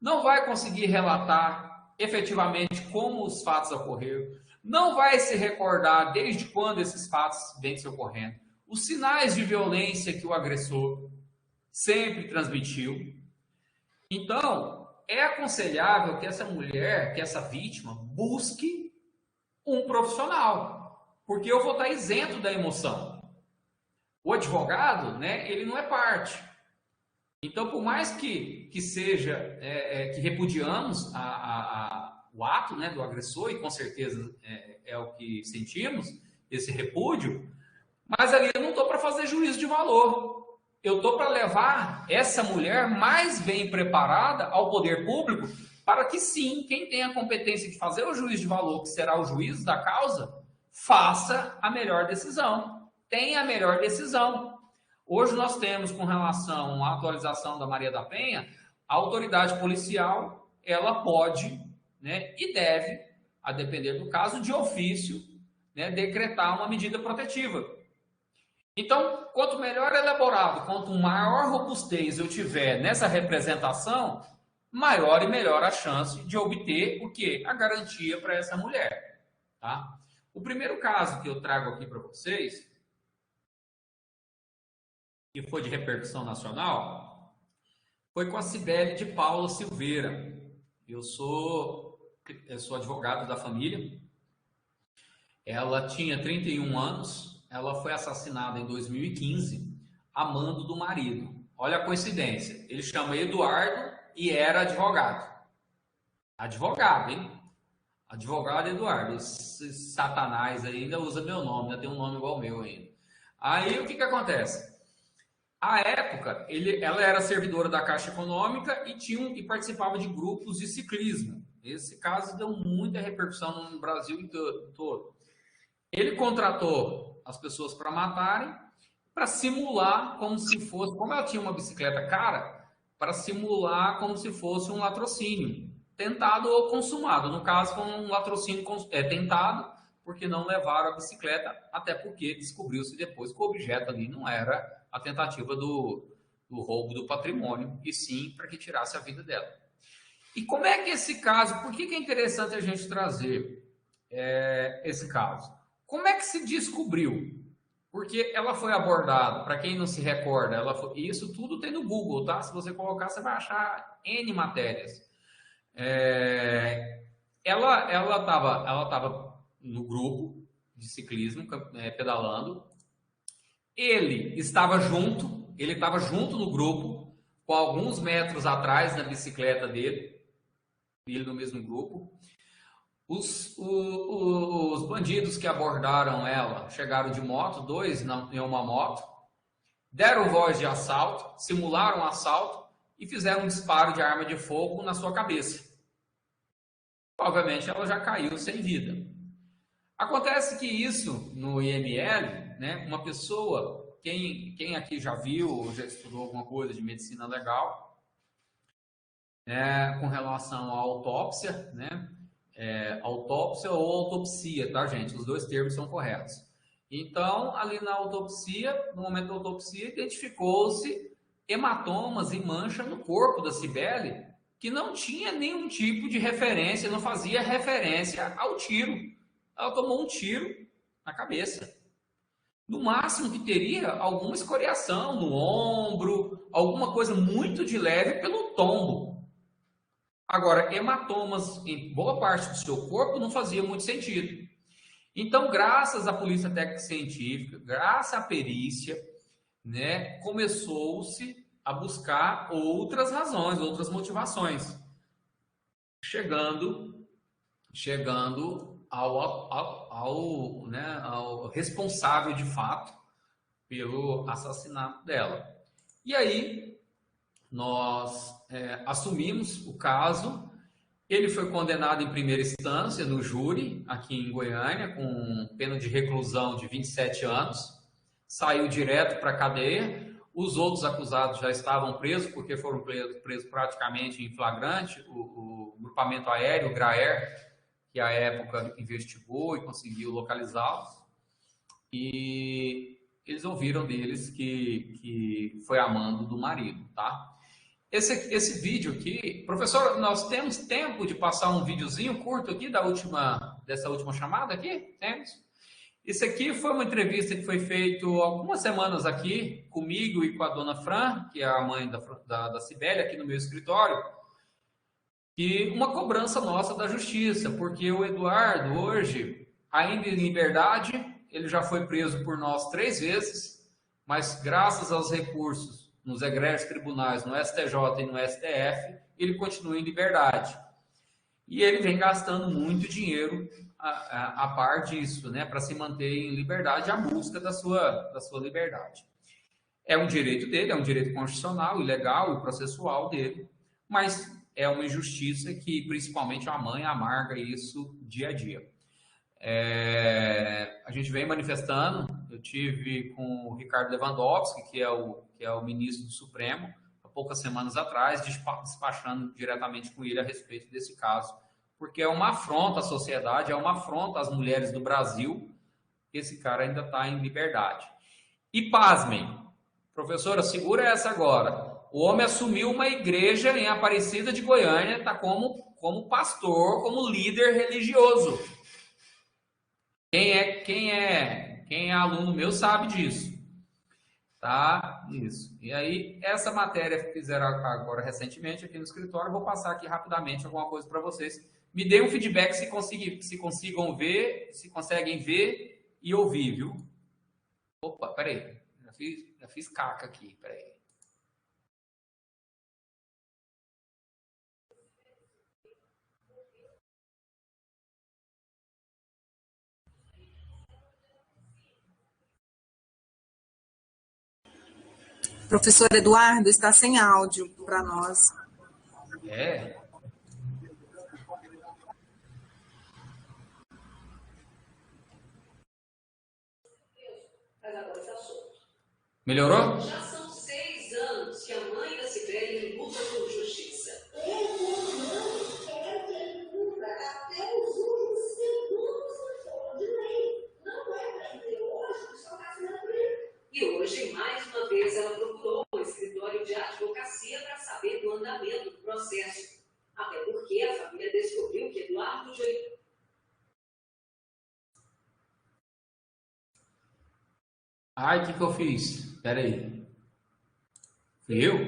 não vai conseguir relatar efetivamente como os fatos ocorreram, não vai se recordar desde quando esses fatos vêm se ocorrendo, os sinais de violência que o agressor sempre transmitiu. Então, é aconselhável que essa mulher, que essa vítima, busque um profissional, porque eu vou estar isento da emoção. O advogado, né, ele não é parte. Então, por mais que seja, que repudiamos o ato, né, do agressor, e com certeza é o que sentimos, esse repúdio, mas ali eu não estou para fazer juízo de valor. Eu estou para levar essa mulher mais bem preparada ao poder público para que sim, quem tem a competência de fazer o juízo de valor, que será o juízo da causa, faça a melhor decisão, tenha a melhor decisão. Hoje nós temos, com relação à atualização da Maria da Penha, a autoridade policial, ela pode, né, e deve, a depender do caso, de ofício, né, decretar uma medida protetiva. Então, quanto melhor elaborado, quanto maior robustez eu tiver nessa representação, maior e melhor a chance de obter o quê? A garantia para essa mulher. Tá? O primeiro caso que eu trago aqui para vocês, que foi de repercussão nacional, foi com a Cibele de Paula Silveira. Eu sou advogado da família. Ela tinha 31 anos, ela foi assassinada em 2015, a mando do marido. Olha a coincidência, ele chama Eduardo e era advogado. Advogado, hein? Advogado Eduardo. Esse satanás ainda usa meu nome, ainda tem um nome igual ao meu ainda. Aí o que acontece? À época, ela era servidora da Caixa Econômica e participava de grupos de ciclismo. Esse caso deu muita repercussão no Brasil todo. Ele contratou as pessoas para matarem, para simular como se fosse, como ela tinha uma bicicleta cara, para simular como se fosse um latrocínio, tentado ou consumado. No caso, foi um latrocínio tentado, porque não levaram a bicicleta, até porque descobriu-se depois que o objeto ali não era a tentativa do roubo do patrimônio, e sim para que tirasse a vida dela. E como é que esse caso, por que é interessante a gente trazer esse caso? Como é que se descobriu? Porque ela foi abordada, para quem não se recorda, isso tudo tem no Google, tá? Se você colocar, você vai achar N matérias. Ela estava no grupo de ciclismo, pedalando. Ele estava junto no grupo, com alguns metros atrás na bicicleta dele, ele no mesmo grupo. Os bandidos que abordaram ela chegaram de moto, 2 em uma moto, deram voz de assalto, simularam um assalto e fizeram um disparo de arma de fogo na sua cabeça. Obviamente ela já caiu sem vida. Acontece que isso no IML, né, uma pessoa, quem aqui já viu ou já estudou alguma coisa de medicina legal, com relação à autópsia, né? Autópsia ou autopsia, tá, gente? Os dois termos são corretos. Então, ali na autopsia, no momento da autopsia, identificou-se hematomas e mancha no corpo da Cibele, que não tinha nenhum tipo de referência, não fazia referência ao tiro. Ela tomou um tiro na cabeça. No máximo que teria alguma escoriação no ombro, alguma coisa muito de leve pelo tombo. Agora, hematomas em boa parte do seu corpo não fazia muito sentido. Então, graças à polícia técnica científica, graças à perícia, né, começou-se a buscar outras razões, outras motivações, chegando ao responsável de fato pelo assassinato dela. E aí nós assumimos o caso. Ele foi condenado em primeira instância no júri aqui em Goiânia com pena de reclusão de 27 anos, saiu direto para a cadeia. Os outros acusados já estavam presos, porque foram presos praticamente em flagrante. O grupamento aéreo, o GRAER, que à época investigou e conseguiu localizá-los. E eles ouviram deles que foi a mando do marido, tá? Esse vídeo aqui, professor, nós temos tempo de passar um videozinho curto aqui dessa última chamada aqui? Temos? Isso aqui foi uma entrevista que foi feita algumas semanas aqui comigo e com a dona Fran, que é a mãe da Cibele, aqui no meu escritório, e uma cobrança nossa da justiça, porque o Eduardo hoje, ainda em liberdade, ele já foi preso por nós 3 vezes, mas graças aos recursos nos egressos tribunais, no STJ e no STF, ele continua em liberdade. E ele vem gastando muito dinheiro a par disso, né, para se manter em liberdade, à busca da sua liberdade. É um direito dele, é um direito constitucional e legal e processual dele, mas é uma injustiça que principalmente a mãe amarga isso dia a dia. A gente vem manifestando, eu tive com o Ricardo Lewandowski, que é o ministro do Supremo, há poucas semanas atrás, despachando diretamente com ele a respeito desse caso, porque é uma afronta à sociedade, é uma afronta às mulheres do Brasil, que esse cara ainda está em liberdade. E pasmem, professora, segura essa agora. O homem assumiu uma igreja em Aparecida de Goiânia, está como pastor, como líder religioso. Quem é aluno meu sabe disso. Tá? Isso. E aí, essa matéria que fizeram agora recentemente aqui no escritório, eu vou passar aqui rapidamente alguma coisa para vocês. Me dê um feedback se consigam ver, se conseguem ver e ouvir, viu? Opa, peraí. Já fiz caca aqui, peraí.
Professor Eduardo está sem áudio para nós.
É. Melhorou?
Já são 6 anos que a mãe da Cibele luta por justiça.
Quero que ele cumpra até os últimos segundos que for de lei. Não é para dizer hoje que só está assinando por ele.
E hoje, mais uma vez, ela procurou o escritório de advocacia para saber do andamento do processo. Até porque a família descobriu que Eduardo de Oliveira.
Ai, o que eu fiz? Espera aí. Fui eu? O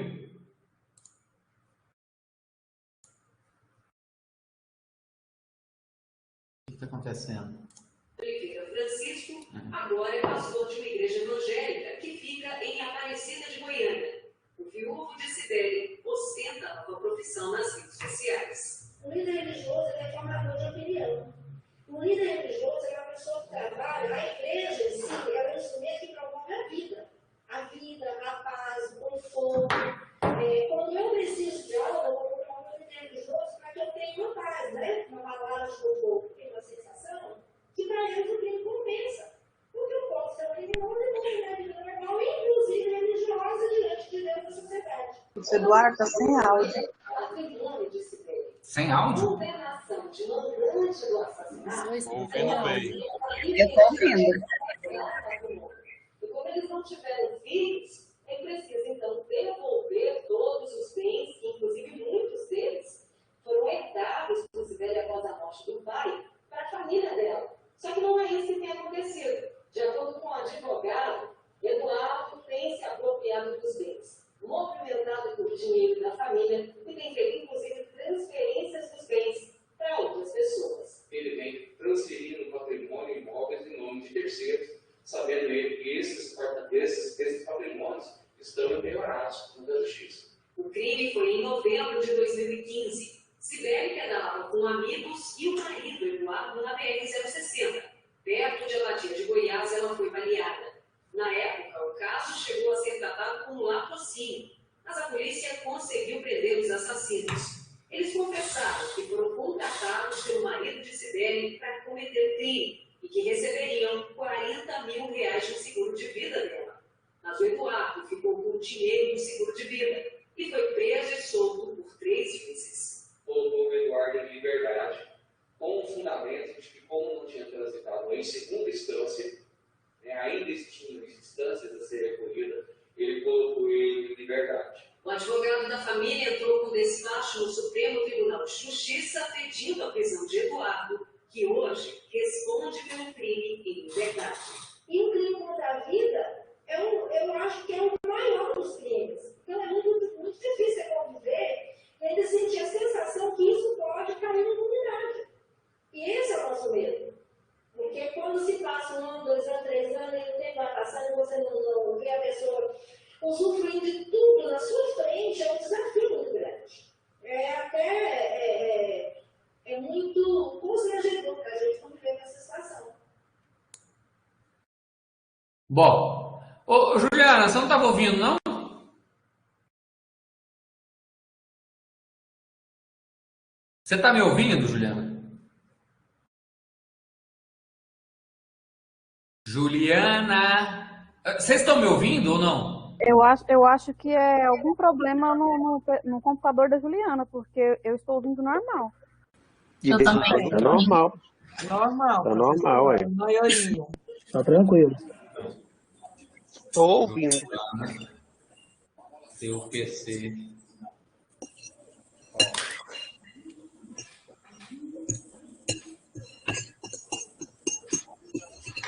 que está acontecendo?
Oliveira Francisco agora é pastor de uma igreja evangélica que fica em Aparecida de Goiânia. O viúvo de Cibele ostenta a nova profissão nas redes sociais.
O líder religioso é formador de opinião. O líder religioso é uma pessoa que trabalha, a igreja em si, ela é um instrumento que promove a vida, a paz, o conforto. Quando eu preciso de algo, eu vou procurar um líder religioso para que eu tenha uma paz, né? Uma palavra de conforto, tem uma sensação que para eles o que compensa. Porque eu posso ter uma opinião, eu posso ter uma vida normal, inclusive religiosa, diante de Deus da sociedade.
O Eduardo está sem áudio.
A tribuna de Cibele.
Sem áudio?
Condenação de mandante do assassinato.
Ouvindo bem.
Eu estou ouvindo.
E como eles não tiveram filhos, é preciso, então, devolver todos os bens, que inclusive muitos deles foram herdados por Cibele após a morte do pai, para a família dela. Só que não é isso que tem acontecido. De acordo com o advogado, Eduardo tem se apropriado dos bens, movimentado por dinheiro da família e tem feito, inclusive, transferências dos bens para outras pessoas.
Ele vem transferindo patrimônio e imóveis em nome de terceiros, sabendo ele que esses patrimônios estão empenhorados junto à justiça.
O crime foi em novembro de 2015. Cibele pedalava com amigos e o marido, Eduardo, na BR-060. Perto de Abadia de Goiás, ela foi baleada. Na época, o caso chegou a ser tratado como latrocínio, mas a polícia conseguiu prender os assassinos. Eles confessaram que foram contratados pelo marido de Cibele para cometer o crime e que receberiam R$40 mil de seguro de vida dela. Mas o Eduardo ficou com o dinheiro do seguro de vida e foi preso e solto por 3 meses.
Voltou o Eduardo em liberdade, com o fundamento de que, como não tinha transitado em segunda instância, ainda existiam instâncias a ser recolhida, ele colocou ele em liberdade.
O advogado da família entrou com despacho no Supremo Tribunal de Justiça pedindo a prisão de Eduardo, que hoje responde pelo crime em liberdade.
E o crime contra a vida, eu acho que é o maior dos crimes. Então é muito difícil você conviver e ainda sentir a sensação que isso pode cair na impunidade. E esse é o nosso medo. Porque quando se passa 1 ano, 2 anos, 3 anos, e o tempo vai passando e você não vê a pessoa usufruindo de tudo
Bom, ô, Juliana, você não estava ouvindo, não? Você está me ouvindo, Juliana? Juliana, vocês estão me ouvindo ou não?
Eu acho que é algum problema no computador da Juliana, porque eu estou ouvindo normal.
Eu também.
É normal.
Normal.
Tá normal,
professor, a maioria.
Tá tranquilo.
Tô ouvindo.
Seu PC.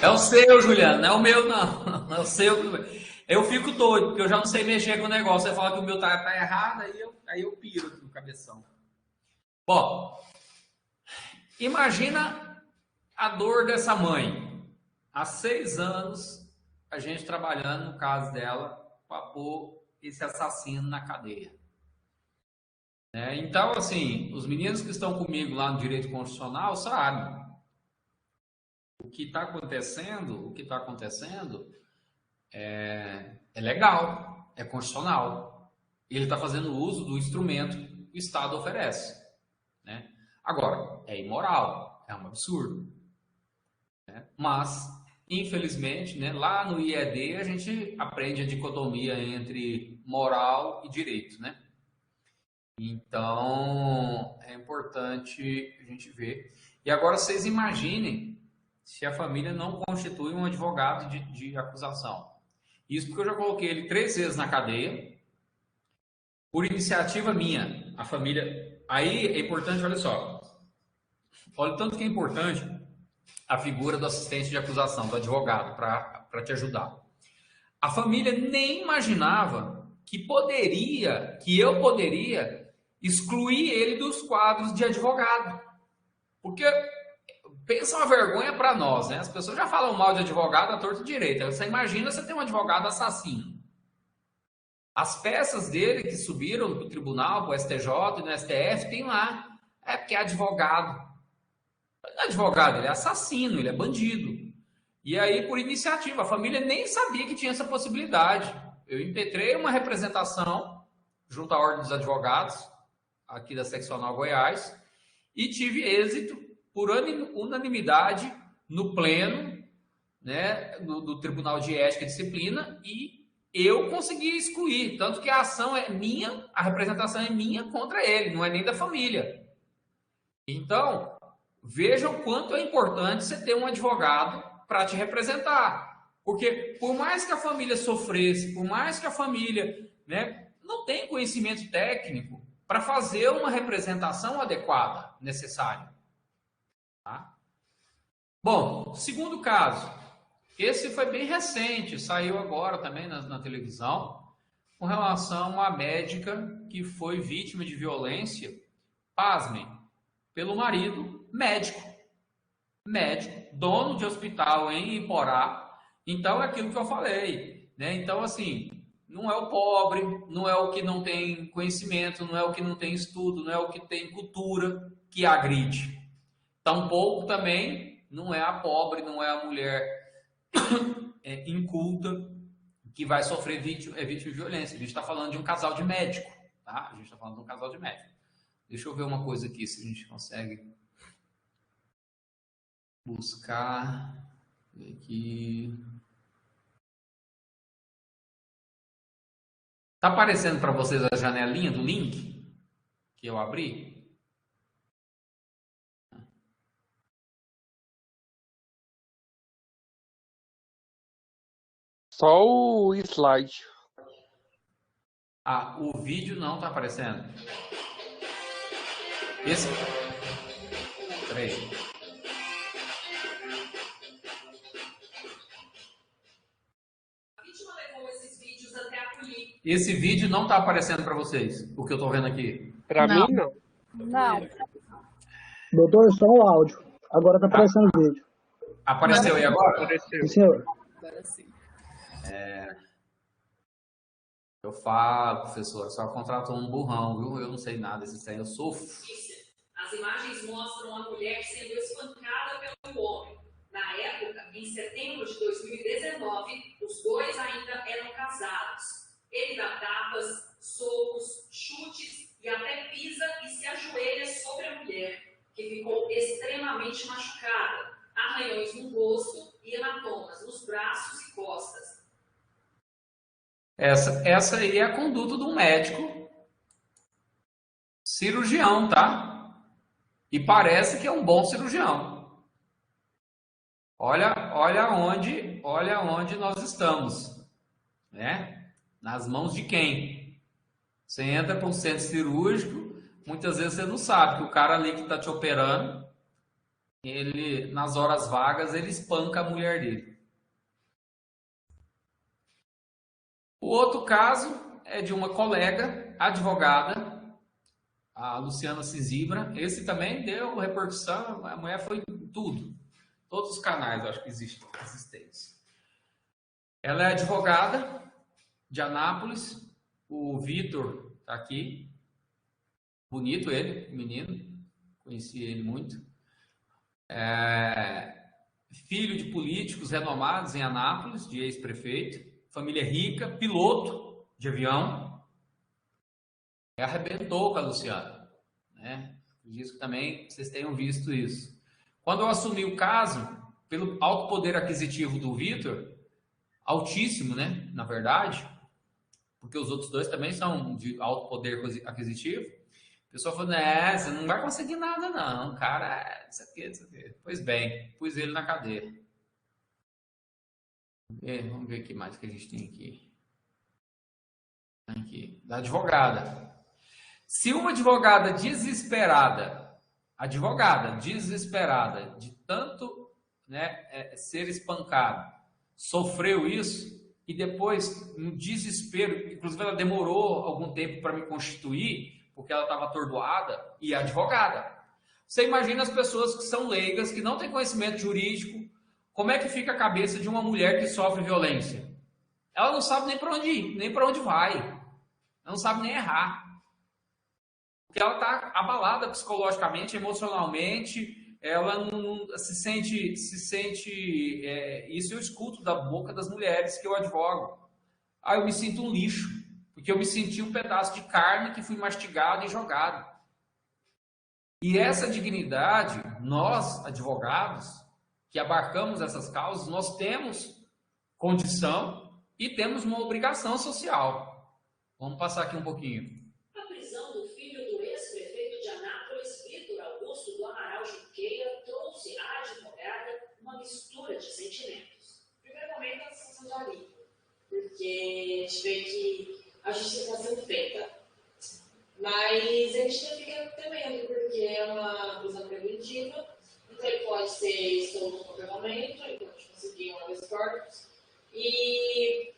É o seu, Juliano, não é o meu, não. É o seu. Eu fico doido, porque eu já não sei mexer com o negócio. Você fala que o meu tá errado, aí eu piro no cabeção. Bom, imagina a dor dessa mãe. Há 6 anos, a gente trabalhando no caso dela para pôr esse assassino na cadeia. Então, assim, os meninos que estão comigo lá no direito constitucional sabem. O que está acontecendo é legal, é constitucional. Ele está fazendo uso do instrumento que o Estado oferece. Né? Agora, é imoral, é um absurdo. Né? Mas, infelizmente, né, lá no IED a gente aprende a dicotomia entre moral e direito. Né? Então, é importante a gente ver. E agora vocês imaginem se a família não constitui um advogado de acusação. Isso porque eu já coloquei ele 3 vezes na cadeia, por iniciativa minha. A família... Aí é importante, olha só. Olha o tanto que é importante a figura do assistente de acusação, do advogado, para te ajudar. A família nem imaginava que eu poderia excluir ele dos quadros de advogado. Porque... pensa uma vergonha para nós, né? As pessoas já falam mal de advogado à torta e direita. Você imagina você ter um advogado assassino. As peças dele que subiram para o tribunal, para o STJ e no STF, tem lá. É porque é advogado. Não é advogado, ele é assassino, ele é bandido. E aí, por iniciativa, a família nem sabia que tinha essa possibilidade. Eu impetrei uma representação junto à Ordem dos Advogados, aqui da Seccional Goiás, e tive êxito por unanimidade no pleno, né, do Tribunal de Ética e Disciplina, e eu consegui excluir, tanto que a ação é minha, a representação é minha contra ele, não é nem da família. Então, vejam o quanto é importante você ter um advogado para te representar, porque por mais que a família sofresse, por mais que a família, né, não tenha conhecimento técnico para fazer uma representação adequada, necessária. Tá? Bom, segundo caso, esse foi bem recente, saiu agora também na televisão, com relação a uma médica que foi vítima de violência, pasmem, pelo marido médico, dono de hospital em Iporá. Então, é aquilo que eu falei, né? Então, assim, não é o pobre, não é o que não tem conhecimento, não é o que não tem estudo, não é o que tem cultura que agride. Tampouco também não é a pobre, não é a mulher inculta que vai sofrer vítima de violência. A gente está falando de um casal de médico, tá? A gente está falando de um casal de médico. Deixa eu ver uma coisa aqui, se a gente consegue buscar aqui. Tá aparecendo para vocês a janelinha do link que eu abri?
Só o slide.
Ah, o vídeo não está aparecendo. Esse. Peraí. Esse vídeo não está aparecendo para vocês, o que eu estou vendo aqui.
Para mim, não.
Não.
Doutor, só o áudio. Agora tá aparecendo o vídeo.
Apareceu aí agora?
Apareceu.
Sim, senhor.
Agora sim.
Eu falo, professor, só contratou um burrão, viu? Eu não sei nada desses aí, eu sofro.
As imagens mostram a mulher sendo espancada pelo homem. Na época, em setembro de 2019, os dois ainda eram casados. Ele dá tapas, socos, chutes e até pisa e se ajoelha sobre a mulher, que ficou extremamente machucada, arranhões no rosto e hematomas nos braços e costas.
Essa aí é a conduta de um médico cirurgião, tá? E parece que é um bom cirurgião. Olha onde nós estamos, né? Nas mãos de quem? Você entra para um centro cirúrgico, muitas vezes você não sabe que o cara ali que está te operando, ele, nas horas vagas, ele espanca a mulher dele. O outro caso é de uma colega, advogada, a Luciana Cisibra. Esse também deu repercussão, a mulher foi em tudo. Todos os canais, acho que existentes. Ela é advogada de Anápolis. O Vitor está aqui. Bonito ele, menino. Conheci ele muito. Filho de políticos renomados em Anápolis, de ex-prefeito. Família rica, piloto de avião. Arrebentou com a Luciana, né? Diz que também vocês tenham visto isso. Quando eu assumi o caso, pelo alto poder aquisitivo do Vitor, altíssimo, né? Na verdade, porque os outros dois também são de alto poder aquisitivo. O pessoal falou, né, você não vai conseguir nada não, cara, isso aqui. Pois bem, pus ele na cadeira. Vamos ver o que mais que a gente tem aqui. Da advogada. Se uma advogada desesperada de tanto, né, ser espancado, sofreu isso e depois, no desespero, inclusive ela demorou algum tempo para me constituir, porque ela estava atordoada, e é advogada. Você imagina as pessoas que são leigas, que não têm conhecimento jurídico, como é que fica a cabeça de uma mulher que sofre violência? Ela não sabe nem para onde ir, nem para onde vai. Ela não sabe nem errar. Porque ela está abalada psicologicamente, emocionalmente, ela não se sente isso eu escuto da boca das mulheres que eu advogo. Eu me sinto um lixo, porque eu me senti um pedaço de carne que fui mastigado e jogado. E essa dignidade, nós, advogados, que abarcamos essas causas, nós temos condição e temos uma obrigação social. Vamos passar aqui um pouquinho.
A prisão do filho do ex-prefeito de Anápolis, Vitor Augusto do Amaral Junqueira, trouxe à advogada uma mistura de sentimentos. Primeiro momento, a sensação de alívio, porque a gente vê que a justiça está sendo feita. Mas a gente fica temendo, porque é uma prisão preventiva, então ele pode ser solto a qualquer momento, ele pode conseguir um habeas corpus, e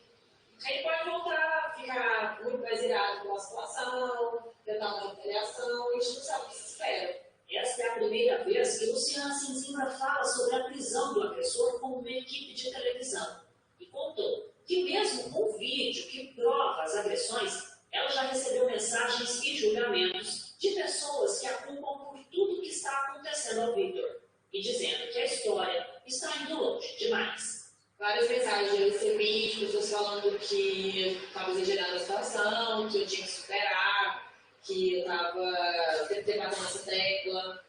ele pode voltar a ficar muito mais irado com a situação, tentar uma retaliação, e a gente não sabe o que se espera.
Esta é a primeira vez que Luciana Cisibra fala sobre a prisão do agressor com uma equipe de televisão. E contou que mesmo com o vídeo que prova as agressões, ela já recebeu mensagens e julgamentos de pessoas que a culpam por tudo que está acontecendo ao Vitor, e dizendo que a história está indo longe demais.
Várias mensagens eu recebi de pessoas falando que eu estava exagerando a situação, que eu tinha que superar, que eu estava tentando bater nessa tecla.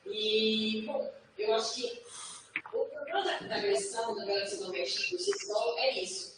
E, bom, eu acho que o problema da agressão, da violência doméstica por si só, é isso.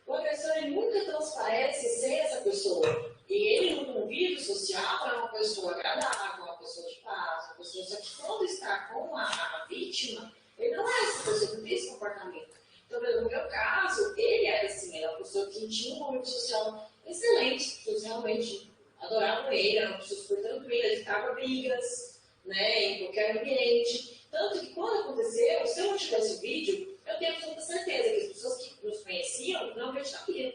O agressor ele nunca transparece ser essa pessoa. E ele, no convívio social, é uma pessoa agradável, uma pessoa de paz, uma pessoa... Só que quando está com a vítima, ele não é essa pessoa, não tem esse comportamento. Então, no meu caso, ele era assim, era uma pessoa que tinha um convívio social excelente, pessoas realmente adoravam ele, era uma pessoa super tranquila, ele ficava brigas, né, em qualquer ambiente. Tanto que quando aconteceu, se eu não tivesse o vídeo, eu tenho absoluta certeza que as pessoas que nos conheciam não acreditariam.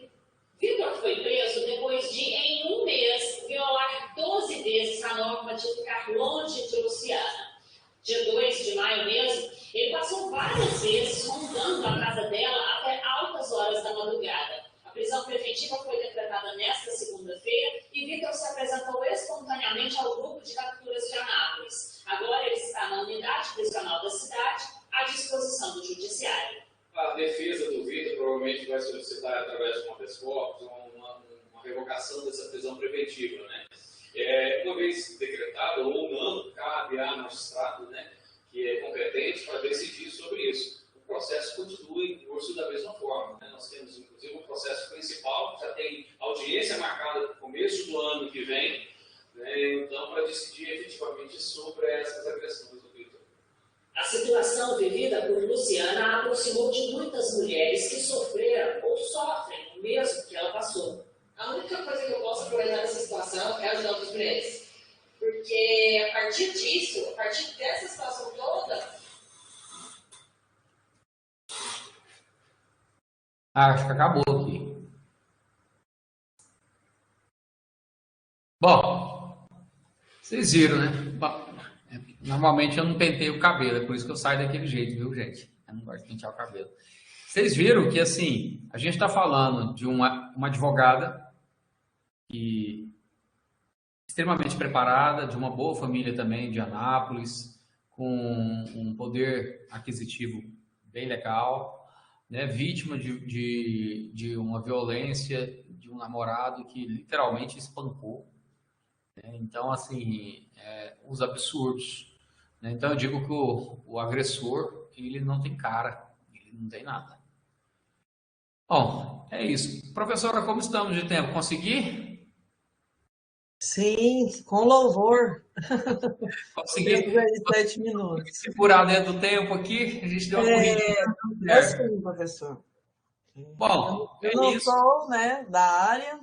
Vitor foi preso depois de, em um mês, violar 12 vezes a norma de ficar longe de Luciana. Dia 2 de maio mesmo, ele passou várias vezes rondando a casa dela até altas horas da madrugada. A prisão preventiva foi decretada nesta segunda-feira e Vitor se apresentou espontaneamente ao grupo de capturas de Anápolis. Agora ele está na unidade prisional da cidade à disposição
a defesa do Vitor provavelmente vai solicitar, através de uma habeas corpus, uma revogação dessa prisão preventiva, né? Uma vez decretado ou não, cabe a magistrado, né, que é competente para decidir sobre isso. O processo continua em curso da mesma forma, né? Nós temos, inclusive, um processo principal, que já tem audiência marcada para o começo do ano que vem, né, então, para decidir efetivamente sobre essas agressões do Vitor.
A situação vivida por Luciana a aproximou de muitas mulheres que sofreram ou sofrem o mesmo que ela passou.
A única coisa que eu posso aproveitar nessa situação é ajudar outras mulheres. Porque a partir disso, a partir dessa situação toda...
Acho que acabou aqui. Bom, vocês viram, né? Normalmente eu não penteio o cabelo, é por isso que eu saio daquele jeito, viu, gente? Eu não gosto de pentear o cabelo. Vocês viram que, assim, a gente está falando de uma advogada que extremamente preparada, de uma boa família também, de Anápolis, com um poder aquisitivo bem legal, né? Vítima de uma violência de um namorado que literalmente espancou. Né? Então, assim, os absurdos. Né? Então, eu digo que o agressor, ele não tem cara, ele não tem nada. Bom, é isso. Professora, como estamos de tempo? Consegui?
Sim, com louvor.
Consegui.
7 minutos.
Segurar dentro do tempo aqui, a gente deu uma corrida.
Sim, professor.
Bom,
eu não sou, né, da área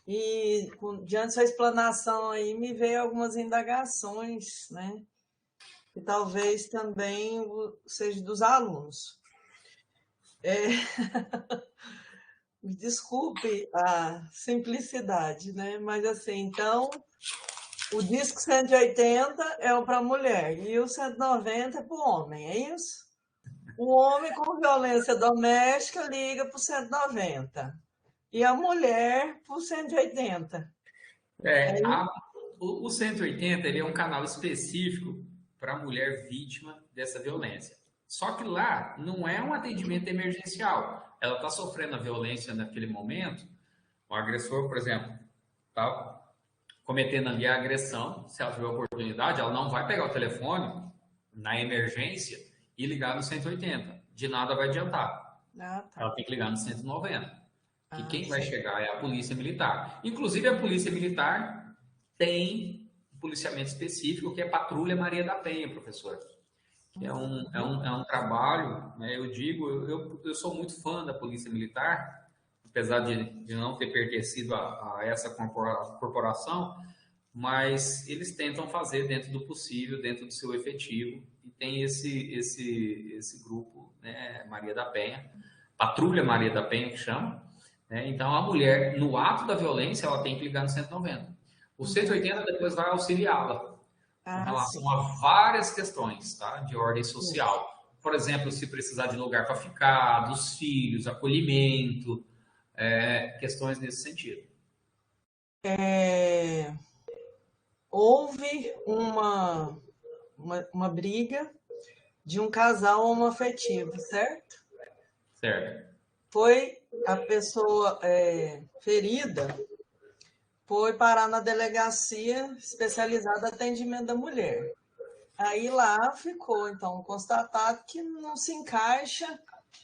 e diante dessa explanação aí me veio algumas indagações, né, que talvez também seja dos alunos. Me desculpe a simplicidade, né? Mas assim, então, o disco 180 é o para a mulher e o 190 é para o homem, é isso? O homem com violência doméstica liga para o 190 e a mulher para o 180.
O 180 ele é um canal específico para a mulher vítima dessa violência. Só que lá não é um atendimento emergencial. Ela está sofrendo a violência naquele momento. O agressor, por exemplo, está cometendo ali a agressão. Se ela tiver oportunidade, ela não vai pegar o telefone na emergência e ligar no 180. De nada vai adiantar. Ela tem que ligar no 190. E quem vai chegar é a Polícia Militar. Inclusive, a Polícia Militar tem um policiamento específico, que é Patrulha Maria da Penha, professor. É um trabalho, né? Eu sou muito fã da Polícia Militar, apesar de não ter pertencido a essa corporação, mas eles tentam fazer dentro do possível, dentro do seu efetivo, e tem esse grupo, né, Maria da Penha, Patrulha Maria da Penha, que chama, né? Então, a mulher, no ato da violência, ela tem que ligar no 190. O 180 depois vai auxiliá-la em relação a várias questões, tá? De ordem social. Por exemplo, se precisar de lugar para ficar, dos filhos, acolhimento, questões nesse sentido.
Houve uma briga de um casal homoafetivo, certo?
Certo.
Foi a pessoa ferida, foi parar na delegacia especializada em atendimento da mulher. Aí lá ficou, então, constatado que não se encaixa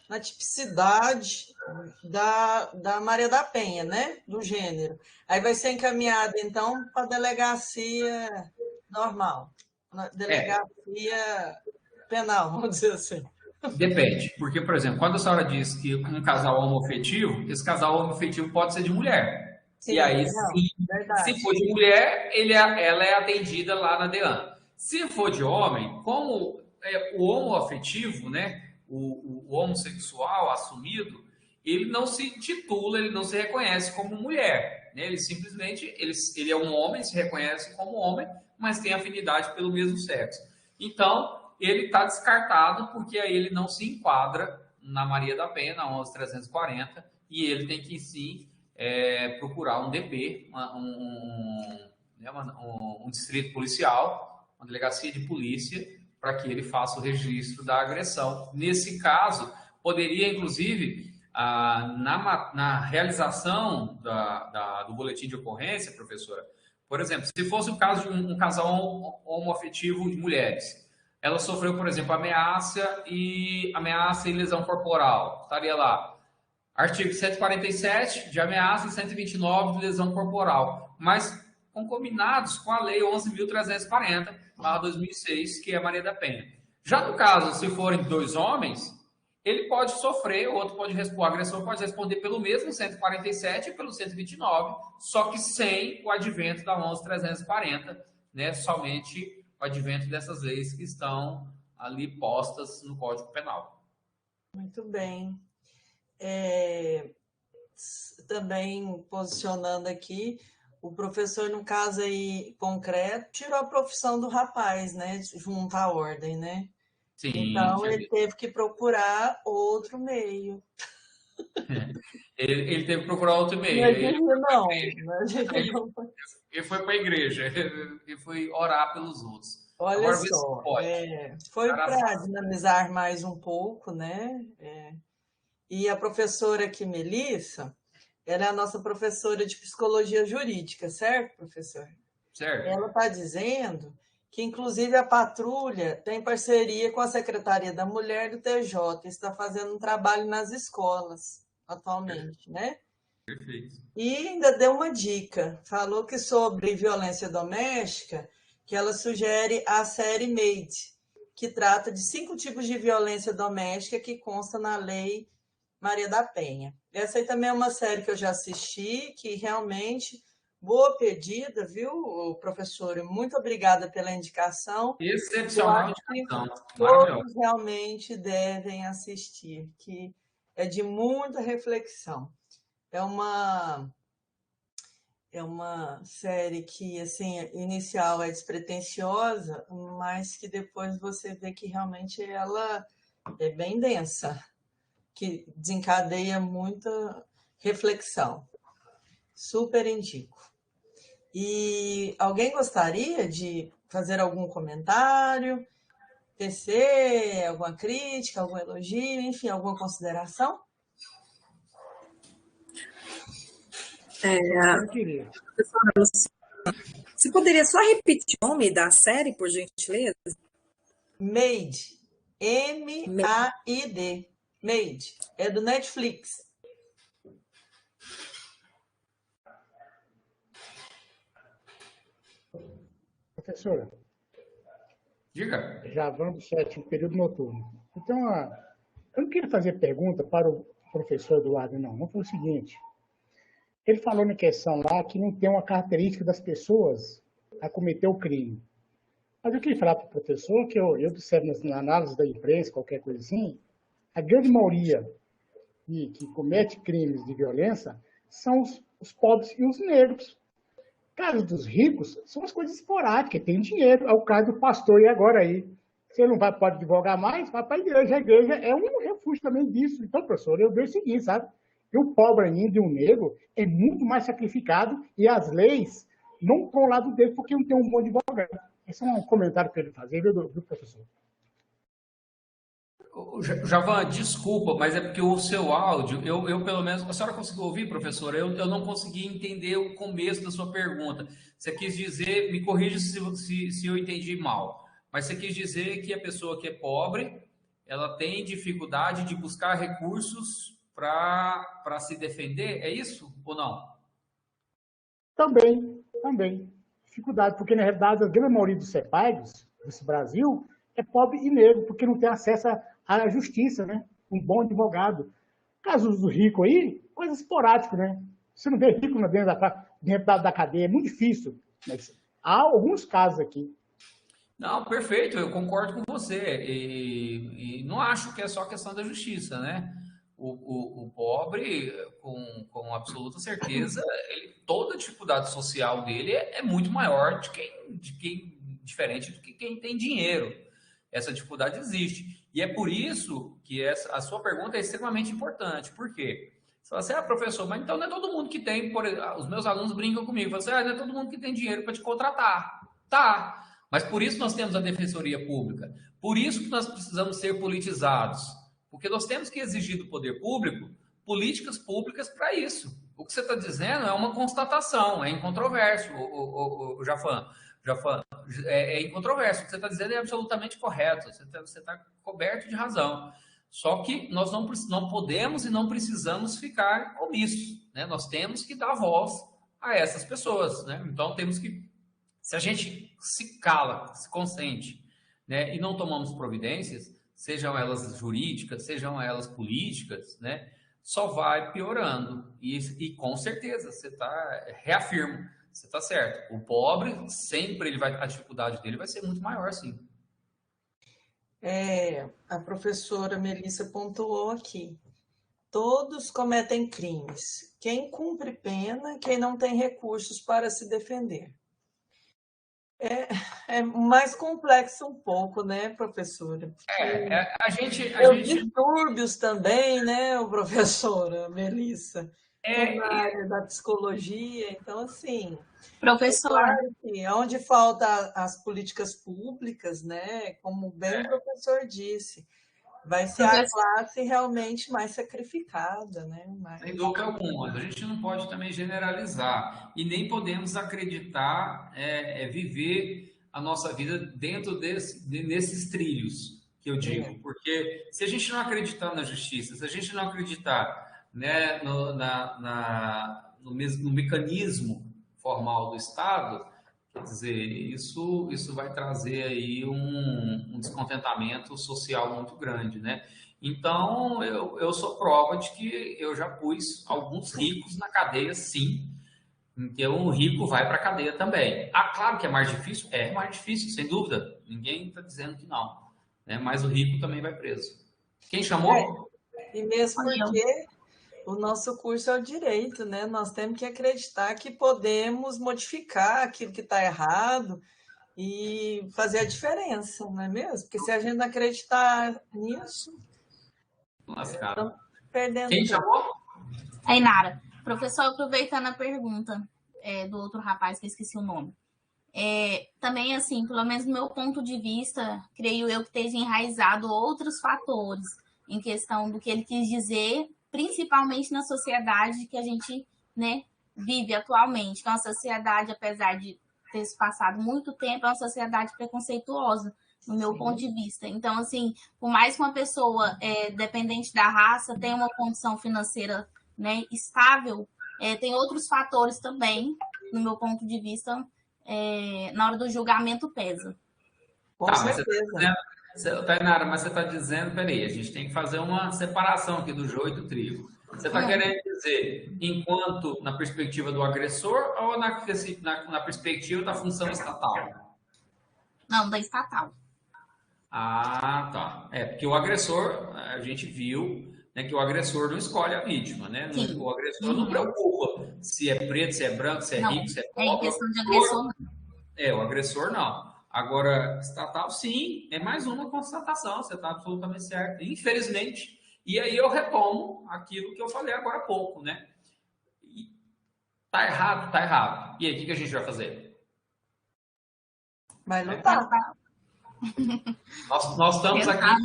na tipicidade da Maria da Penha, né? Do gênero. Aí vai ser encaminhado, então, para a delegacia normal, na delegacia penal, vamos dizer assim.
Depende, porque, por exemplo, quando a senhora diz que um casal homoafetivo, esse casal homoafetivo pode ser de mulher. Sim, e aí, se for de mulher, ela é atendida lá na DEAN. Se for de homem, como o homoafetivo, né, o homossexual assumido, ele não se titula, ele não se reconhece como mulher. Né? Ele simplesmente, ele é um homem, se reconhece como homem, mas tem afinidade pelo mesmo sexo. Então, ele está descartado porque aí ele não se enquadra na Maria da Penha, na 11.340, e ele tem que, sim, procurar um DP, um distrito policial, uma delegacia de polícia, para que ele faça o registro da agressão. Nesse caso, poderia, inclusive, na realização do boletim de ocorrência, professora, por exemplo, se fosse o caso de um casal homoafetivo de mulheres, ela sofreu, por exemplo, ameaça e lesão corporal, estaria lá. Artigo 147 de ameaça e 129 de lesão corporal, mas concominados com a Lei 11.340/2006, que é a Maria da Penha. Já no caso, se forem 2 homens, ele pode sofrer, o outro pode responder, o agressor pode responder pelo mesmo 147 e pelo 129, só que sem o advento da 11.340, né? Somente o advento dessas leis que estão ali postas no Código Penal.
Muito bem. Também posicionando aqui, o professor, no caso aí concreto, tirou a profissão do rapaz, né? Junto à ordem, né?
Sim,
então, ele teve que procurar outro meio.
Ele teve que procurar outro meio. Ele foi para a igreja. Ele foi orar pelos outros.
Olha só, foi para dinamizar mais um pouco, né? E a professora aqui, Melissa, ela é a nossa professora de psicologia jurídica, certo, professor?
Certo.
Ela está dizendo que, inclusive, a patrulha tem parceria com a Secretaria da Mulher do TJ, está fazendo um trabalho nas escolas atualmente, né?
Perfeito.
E ainda deu uma dica, falou que sobre violência doméstica, que ela sugere a série Made, que trata de 5 tipos de violência doméstica que consta na Lei Maria da Penha. Essa aí também é uma série que eu já assisti, que realmente... Boa pedida, viu, professora? Muito obrigada pela indicação.
Excepcional indicação.
Todos realmente devem assistir, que é de muita reflexão. É uma série que, assim, inicial é despretensiosa, mas que depois você vê que realmente ela é bem densa, que desencadeia muita reflexão. Super indico. E alguém gostaria de fazer algum comentário, tecer alguma crítica, algum elogio, enfim, alguma consideração?
Eu queria.
Professora Luciana, você poderia só repetir o nome da série, por gentileza?
Made. M-A-I-D. Made. É do Netflix.
Professora.
Diga.
Já vamos no período noturno. Então, eu não queria fazer pergunta para o professor Eduardo, não. Não foi o seguinte. Ele falou na questão lá que não tem uma característica das pessoas a cometer o crime. Mas eu queria falar para o professor que eu observo na análise da imprensa, qualquer coisa assim, a grande maioria que comete crimes de violência são os pobres e os negros. Casos dos ricos são as coisas esporádicas, tem dinheiro. É o caso do pastor e agora aí. Se ele não pode divulgar mais, vai para a igreja. A igreja é um refúgio também disso. Então, professor, eu vejo o seguinte, sabe? Que o pobre ainda e o negro é muito mais sacrificado e as leis não estão ao lado dele porque não tem um bom advogado. Esse é um comentário que ele fazer, viu, professor?
Javan, desculpa, mas é porque o seu áudio, eu pelo menos... A senhora conseguiu ouvir, professora? Eu não consegui entender o começo da sua pergunta. Você quis dizer, me corrija se eu entendi mal, mas você quis dizer que a pessoa que é pobre, ela tem dificuldade de buscar recursos para se defender, é isso ou não?
Também. Dificuldade, porque na realidade a grande maioria dos CEPAGs desse Brasil é pobre e negro, porque não tem acesso à justiça, né? Um bom advogado. Casos do rico aí, coisa esporádica, né? Você não vê rico dentro da cadeia, é muito difícil. Mas há alguns casos aqui.
Não, perfeito, eu concordo com você. E não acho que é só questão da justiça, né? O pobre, com absoluta certeza, toda a dificuldade social dele é muito maior diferente do que quem tem dinheiro. Essa dificuldade existe. E é por isso que a sua pergunta é extremamente importante. Por quê? Você fala assim, professor, mas então não é todo mundo que tem... Os meus alunos brincam comigo. Falam assim, não é todo mundo que tem dinheiro para te contratar. Tá. Mas por isso nós temos a Defensoria Pública. Por isso que nós precisamos ser politizados. Porque nós temos que exigir do poder público políticas públicas para isso. O que você está dizendo é uma constatação, é incontroverso, o Jafan. É incontroverso. O que você está dizendo é absolutamente correto. Você tá coberto de razão. Só que nós não podemos e não precisamos ficar omissos, né? Nós temos que dar voz a essas pessoas, né? Então temos que, se a gente se cala, se consente, né, e não tomamos providências, sejam elas jurídicas, sejam elas políticas, né, só vai piorando. E com certeza, reafirmo, você está certo. O pobre, sempre a dificuldade dele vai ser muito maior, sim.
A professora Melissa pontuou aqui. Todos cometem crimes. Quem cumpre pena, quem não tem recursos para se defender. É mais complexo um pouco, né, professora? Distúrbios também, né, professora Melissa? Na área da psicologia. Então, assim...
Professora.
É claro que onde falta as políticas públicas, né, como bem o professor disse, vai ser a classe realmente mais sacrificada, né?
Sem dúvida alguma. A gente não pode também generalizar e nem podemos acreditar, viver a nossa vida dentro nesses trilhos que eu digo. Porque se a gente não acreditar na justiça, se a gente não acreditar, né, no mecanismo formal do Estado, quer dizer, isso vai trazer aí um descontentamento social muito grande, né? Então, eu sou prova de que eu já pus alguns ricos na cadeia, sim. Então, o rico vai para a cadeia também. Claro que é mais difícil? É mais difícil, sem dúvida. Ninguém está dizendo que não, né? Mas o rico também vai preso. Quem chamou?
E mesmo porque... o nosso curso é o direito, né? Nós temos que acreditar que podemos modificar aquilo que está errado e fazer a diferença, não é mesmo? Porque se a gente não acreditar nisso,
estamos
perdendo.
Quem chamou?
Ainara. Professor, aproveitando a pergunta do outro rapaz, que eu esqueci o nome. Também, assim, pelo menos do meu ponto de vista, creio eu que esteja enraizado outros fatores em questão do que ele quis dizer, principalmente na sociedade que a gente, né, vive atualmente. Então, a sociedade, apesar de ter se passado muito tempo, é uma sociedade preconceituosa, no meu ponto de vista. Então, assim, por mais que uma pessoa, dependente da raça, tenha uma condição financeira, né, estável, tem outros fatores também, no meu ponto de vista, na hora do julgamento pesa.
Com certeza.
Tainara, mas você está dizendo, peraí, a gente tem que fazer uma separação aqui do joio e do trigo. Você está querendo dizer, enquanto na perspectiva do agressor ou na perspectiva da função estatal?
Não, da estatal.
Tá. Porque o agressor, a gente viu, né, que o agressor não escolhe a vítima, né?
Sim.
O agressor não preocupa se é preto, se é branco, se é rico, se é pobre.
Em questão de agressor, não.
O agressor não. Agora, estatal, sim, é mais uma constatação, você está absolutamente certo, infelizmente. E aí eu retomo aquilo que eu falei agora há pouco, né? Tá errado, tá errado. E aí, o que a gente vai fazer?
Vai lutar.
Nós estamos aqui,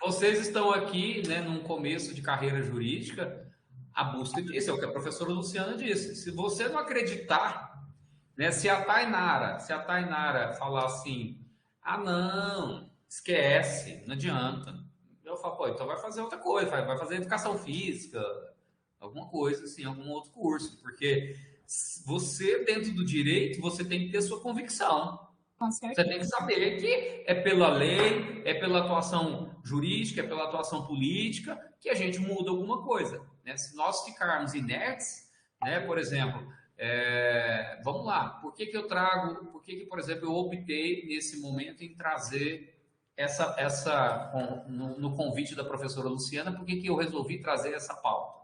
vocês estão aqui, né, num começo de carreira jurídica, a busca disso, é o que a professora Luciana disse. Se você não acreditar, né, se a Tainara falar assim, não, esquece, não adianta. Eu falo, então vai fazer outra coisa, vai fazer educação física, alguma coisa assim, algum outro curso, porque você, dentro do direito, você tem que ter sua convicção. Você tem que saber que é pela lei, é pela atuação jurídica, é pela atuação política que a gente muda alguma coisa, né? Se nós ficarmos inertes, né, por exemplo... vamos lá, por que, por exemplo, eu optei nesse momento em trazer no convite da professora Luciana, por que eu resolvi trazer essa pauta?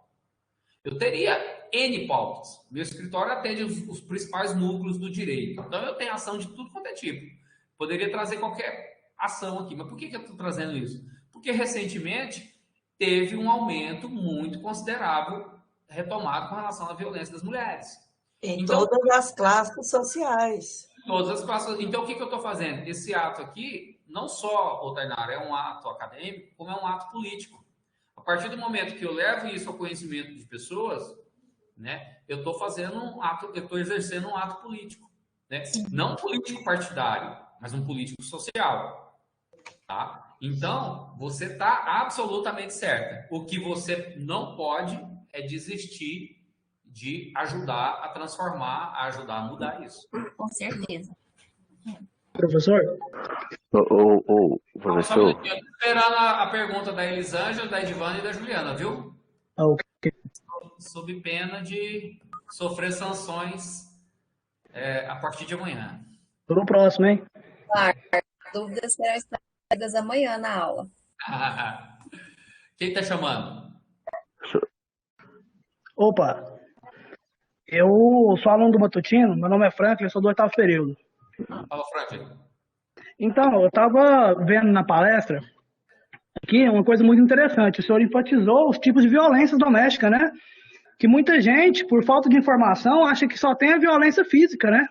Eu teria N pautas, meu escritório atende os principais núcleos do direito, então eu tenho ação de tudo quanto é tipo, poderia trazer qualquer ação aqui, mas por que eu estou trazendo isso? Porque recentemente teve um aumento muito considerável retomado com relação à violência das mulheres.
Então, todas as classes sociais.
Todas as classes. Então, o que eu estou fazendo? Esse ato aqui, não só, Tainara, é um ato acadêmico, como é um ato político. partir do momento que eu levo isso ao conhecimento de pessoas, né, eu estou exercendo um ato político, né? Não um político partidário, mas um político social, tá? Então, você está absolutamente certa. O que você não pode é desistir de ajudar a transformar, a ajudar a mudar isso.
Com certeza.
Professor?
Professor.
Estou esperando a pergunta da Elisângela, da Edivana e da Juliana, viu?
Ok.
Sob pena de sofrer sanções a partir de amanhã.
Tô no próximo, hein?
Claro, dúvidas serão esclarecidas amanhã na aula.
Quem está chamando?
Opa, eu sou aluno do Matutino, meu nome é Franklin, eu sou do 8º período.
Fala, Franklin.
Então, eu estava vendo na palestra aqui uma coisa muito interessante. O senhor enfatizou os tipos de violência doméstica, né? Que muita gente, por falta de informação, acha que só tem a violência física, né?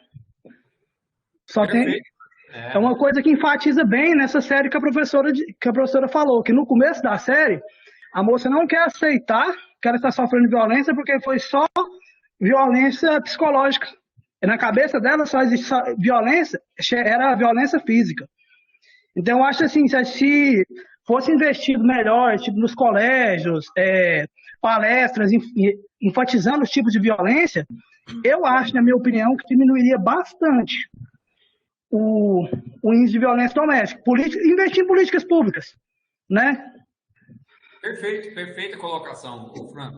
Só tem. É uma coisa que enfatiza bem nessa série que a professora falou, que no começo da série, a moça não quer aceitar que ela está sofrendo violência porque foi só violência psicológica. E na cabeça dela só existe violência, era a violência física. Então, eu acho assim, se fosse investido melhor, tipo, nos colégios, palestras, enfatizando os tipos de violência, eu acho, na minha opinião, que diminuiria bastante o índice de violência doméstica. Investir em políticas públicas, né?
Perfeita colocação, Fran.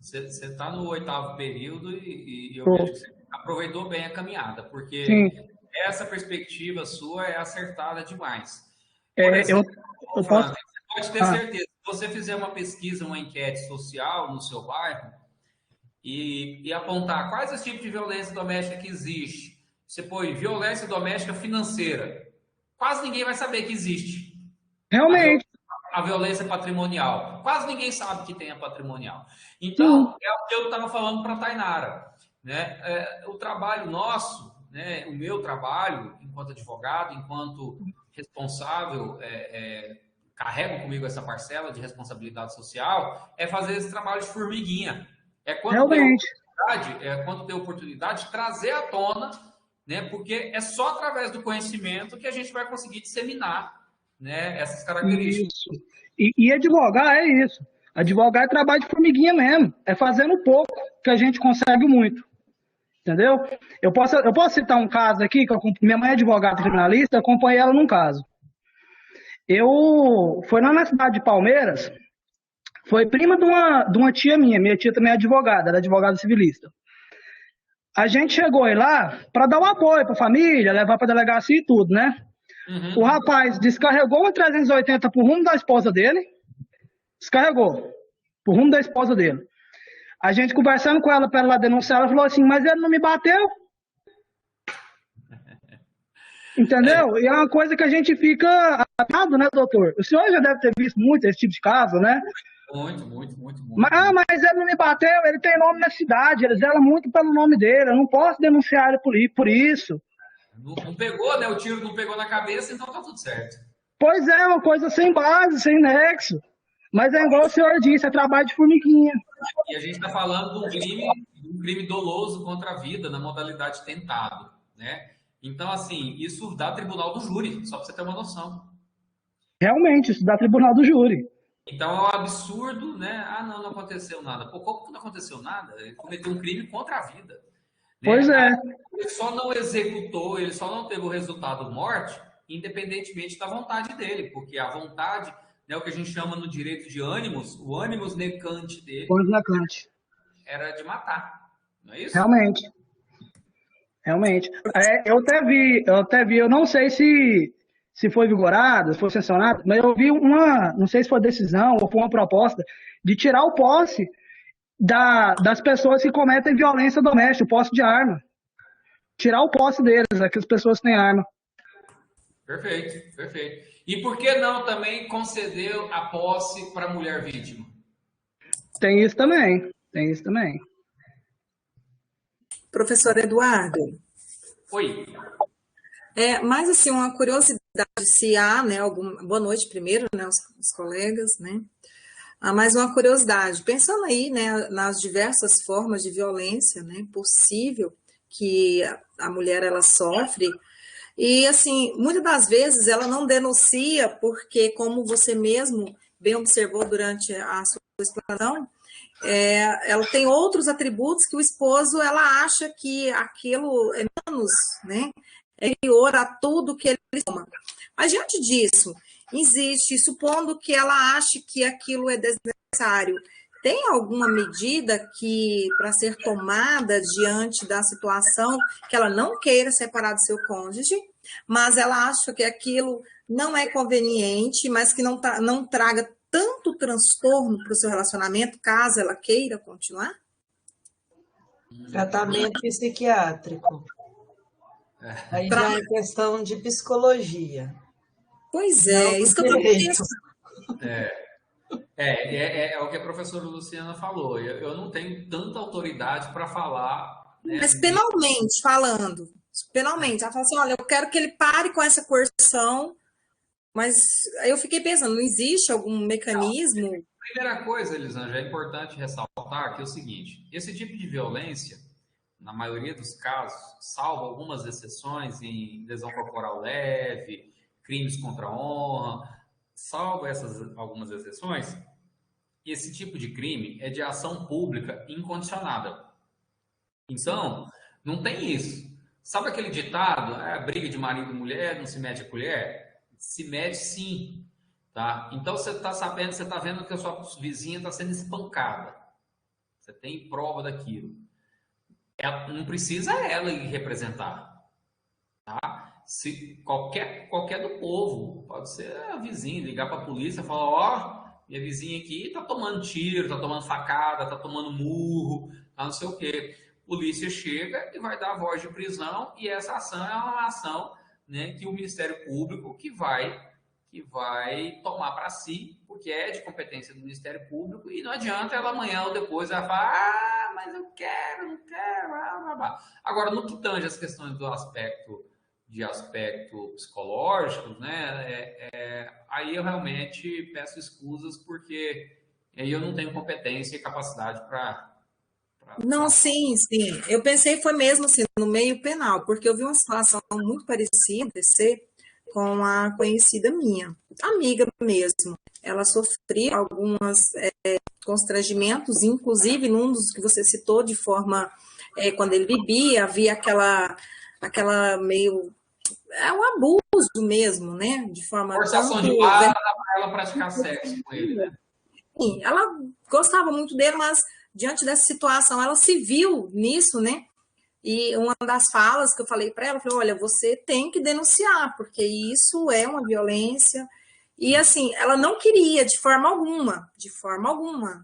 Você está no 8º período e eu vejo que você aproveitou bem a caminhada, porque essa perspectiva sua é acertada demais. Por exemplo, Fran, você pode ter certeza, se você fizer uma pesquisa, uma enquete social no seu bairro e apontar quais os tipos de violência doméstica que existe, você põe violência doméstica financeira, quase ninguém vai saber que existe.
Realmente.
A violência patrimonial. Quase ninguém sabe que tem a patrimonial. Então, é o que eu estava falando para a Tainara. Né? O trabalho nosso, né? O meu trabalho, enquanto advogado, enquanto responsável, carrego comigo essa parcela de responsabilidade social, é fazer esse trabalho de formiguinha. Quando tem oportunidade, trazer à tona, né? Porque é só através do conhecimento que a gente vai conseguir disseminar, né, essas características.
Isso. E advogar é isso. Advogar é trabalho de formiguinha mesmo. É fazendo pouco que a gente consegue muito. Entendeu? Eu posso citar um caso aqui, que minha mãe é advogada criminalista, eu acompanhei ela num caso. Foi lá na cidade de Palmeiras, foi prima de uma tia minha tia também é advogada, ela é advogada civilista. A gente chegou aí lá para dar um apoio para a família, levar para a delegacia e tudo, né? O rapaz descarregou uma 380 pro rumo da esposa dele. Descarregou pro rumo da esposa dele. A gente conversando com ela para ela denunciar, ela falou assim, mas ele não me bateu. Entendeu? E é uma coisa que a gente fica atado, né, doutor? O senhor já deve ter visto muito esse tipo de caso, né?
Muito.
Mas ele não me bateu, ele tem nome na cidade, ele zela muito pelo nome dele, eu não posso denunciar ele por isso.
Não pegou, né? O tiro não pegou na cabeça, então tá tudo certo.
Pois é, uma coisa sem base, sem nexo. Mas é igual o senhor disse, é trabalho de formiguinha.
E a gente está falando de um crime doloso contra a vida, na modalidade tentado, né? Então, assim, isso dá tribunal do júri, só para você ter uma noção.
Realmente, isso dá tribunal do júri.
Então, é um absurdo, né? Não aconteceu nada. Pô, como que não aconteceu nada? Ele cometeu um crime contra a vida.
Pois é.
Ele só não executou, ele só não teve o resultado morte, independentemente da vontade dele, porque a vontade, né, o que a gente chama no direito de ânimos, o ânimos necante dele era de matar, não é isso?
Realmente. Eu até vi, eu não sei se foi vigorado, se foi sancionado, mas eu vi não sei se foi decisão ou foi uma proposta de tirar o posse das pessoas que cometem violência doméstica, o posse de arma. Tirar o posse deles, aquelas pessoas que têm arma.
Perfeito. E por que não também conceder a posse para a mulher vítima?
Tem isso também.
Professor Eduardo.
Oi.
Mas assim, uma curiosidade, se há, né, boa noite primeiro, né, os colegas, né? Mais uma curiosidade, pensando aí, né, nas diversas formas de violência, né, possível que a mulher ela sofre, e assim, muitas das vezes ela não denuncia porque, como você mesmo bem observou durante a sua explanação, ela tem outros atributos que o esposo, ela acha que aquilo é menos, né, é inferior a tudo que ele toma. Mas diante disso, existe, supondo que ela ache que aquilo é desnecessário, tem alguma medida que para ser tomada diante da situação que ela não queira separar do seu cônjuge, mas ela acha que aquilo não é conveniente, mas que não traga tanto transtorno para o seu relacionamento, caso ela queira continuar?
Tratamento psiquiátrico. Aí já é questão de psicologia.
Pois é, isso que eu estou pensando.
É o que a professora Luciana falou. Eu não tenho tanta autoridade para falar. Né,
mas penalmente falando, penalmente, ela fala assim, olha, eu quero que ele pare com essa coerção, mas aí eu fiquei pensando, não existe algum mecanismo?
Primeira coisa, Elisângela, é importante ressaltar que é o seguinte, esse tipo de violência, na maioria dos casos, salvo algumas exceções em lesão corporal leve, crimes contra a honra, salvo essas algumas exceções, esse tipo de crime é de ação pública incondicionada. Então, não tem isso. Sabe aquele ditado, briga de marido e mulher, não se mete a colher? Se mete sim, tá? Então, você está sabendo, você está vendo que a sua vizinha está sendo espancada. Você tem prova daquilo. Não precisa ela ir representar, tá? Se qualquer do povo, pode ser a vizinha, ligar para a polícia e falar, minha vizinha aqui tá tomando tiro, tá tomando facada, tá tomando murro, tá não sei o quê. Polícia chega e vai dar a voz de prisão, e essa ação é uma ação, né, que o Ministério Público que vai tomar para si, porque é de competência do Ministério Público, e não adianta ela amanhã ou depois ela falar, mas eu quero, não quero, blá, blá, blá. Agora, no que tange as questões do aspecto psicológico, né, aí eu realmente peço escusas, porque aí eu não tenho competência e capacidade para...
Não, sim. Eu pensei foi mesmo assim, no meio penal, porque eu vi uma situação muito parecida com a conhecida minha, amiga mesmo. Ela sofria alguns constrangimentos, inclusive num dos que você citou, de forma, quando ele bebia, havia aquela meio... É um abuso mesmo, né? De forma...
Forçação de barra para ela praticar sexo com ele, né?
Sim, ela gostava muito dele, mas diante dessa situação, ela se viu nisso, né? E uma das falas que eu falei para ela, eu falei, olha, você tem que denunciar, porque isso é uma violência. E assim, ela não queria de forma alguma,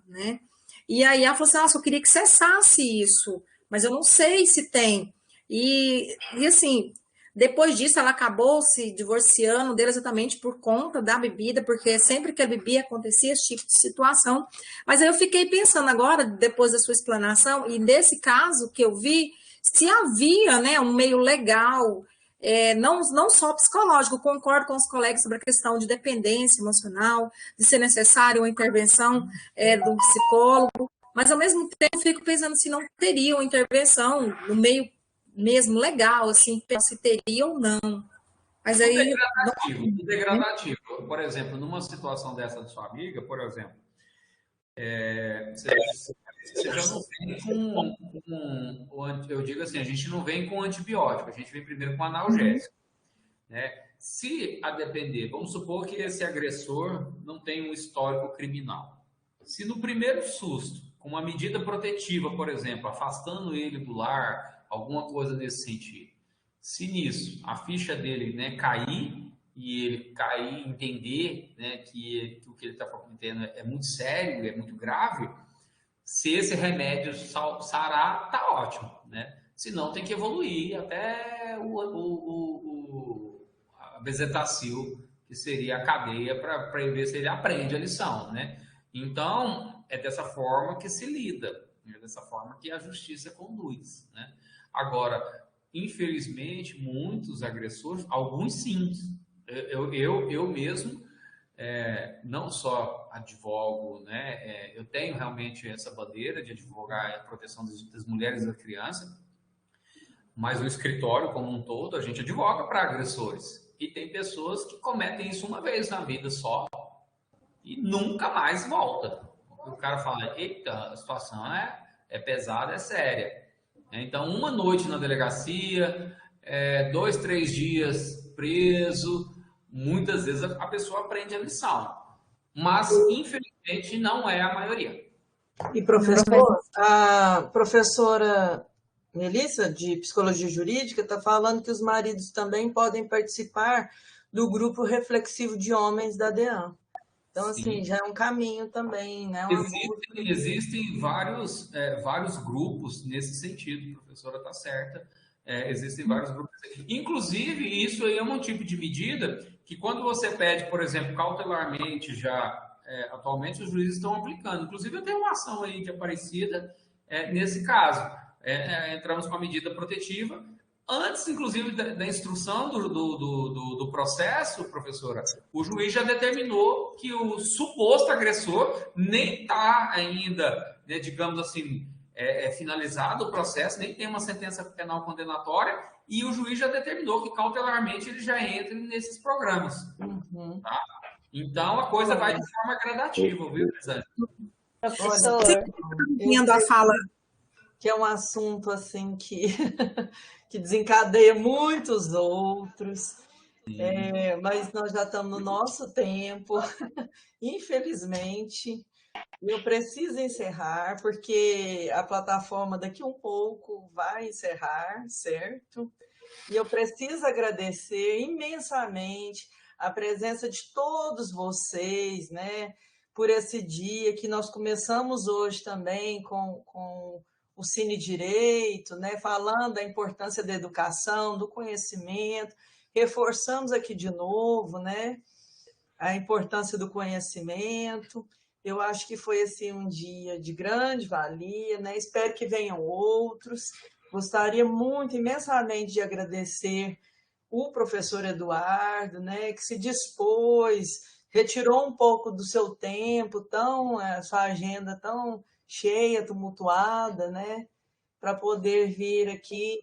né? E aí ela falou assim, nossa, eu queria que cessasse isso, mas eu não sei se tem. E assim, depois disso ela acabou se divorciando dele exatamente por conta da bebida, porque sempre que ele bebia acontecia esse tipo de situação. Mas aí eu fiquei pensando agora, depois da sua explanação, e nesse caso que eu vi, se havia, né, um meio legal, não só psicológico, concordo com os colegas sobre a questão de dependência emocional, de ser necessária uma intervenção do psicólogo, mas ao mesmo tempo fico pensando se não teria uma intervenção no meio mesmo legal, assim, se teria ou não. Mas aí...
Degradativo. Por exemplo, numa situação dessa de sua amiga, por exemplo, você já não vem com... Eu digo assim, a gente não vem com antibiótico, a gente vem primeiro com analgésico. Né? Se a depender, vamos supor que esse agressor não tem um histórico criminal. Se no primeiro susto, com uma medida protetiva, por exemplo, afastando ele do lar, alguma coisa nesse sentido, se nisso a ficha dele, né, cair, e ele cair, entender, né, que o que ele está cometendo é muito sério, é muito grave, se esse remédio sarar, tá ótimo, né? Se não, tem que evoluir até a bezetacil, que seria a cadeia, para ver se ele aprende a lição, né? Então, é dessa forma que se lida, é dessa forma que a justiça conduz, né? Agora, infelizmente, muitos agressores, alguns sim, eu mesmo não só advogo, né? Eu tenho realmente essa bandeira de advogar a proteção das mulheres e da criança, mas o escritório como um todo, a gente advoga para agressores. E tem pessoas que cometem isso uma vez na vida só e nunca mais volta. O cara fala, eita, a situação é pesada, é séria. Então, uma noite na delegacia, 2, 3 dias preso, muitas vezes a pessoa aprende a lição. Mas, infelizmente, não é a maioria.
E, professor, a professora Melissa, de Psicologia Jurídica, está falando que os maridos também podem participar do grupo reflexivo de homens da DEAN. Então,
Sim.
assim, já é um caminho também, né?
Existem vários grupos nesse sentido, a professora está certa. Existem vários grupos. Inclusive, isso aí é um tipo de medida que quando você pede, por exemplo, cautelarmente atualmente os juízes estão aplicando. Inclusive, eu tenho uma ação aí de Aparecida nesse caso. Entramos com a medida protetiva. Antes, inclusive, da instrução do processo, professora, o juiz já determinou que o suposto agressor nem está ainda, né, digamos assim, finalizado o processo, nem tem uma sentença penal condenatória, e o juiz já determinou que cautelarmente ele já entra nesses programas.
Uhum.
Tá? Então, a coisa vai de forma gradativa, viu, Elisângela?
Professor,
a fala.
Que é um assunto assim que desencadeia muitos outros, mas nós já estamos no nosso tempo, infelizmente. Eu preciso encerrar, porque a plataforma daqui um pouco vai encerrar, certo? E eu preciso agradecer imensamente a presença de todos vocês, né? Por esse dia que nós começamos hoje também com o Cine Direito, né? Falando da importância da educação, do conhecimento, reforçamos aqui de novo, né? A importância do conhecimento. Eu acho que foi assim, um dia de grande valia, né? Espero que venham outros. Gostaria muito, imensamente, de agradecer o professor Eduardo, né? Que se dispôs, retirou um pouco do seu tempo, sua agenda tão cheia, tumultuada, né? Para poder vir aqui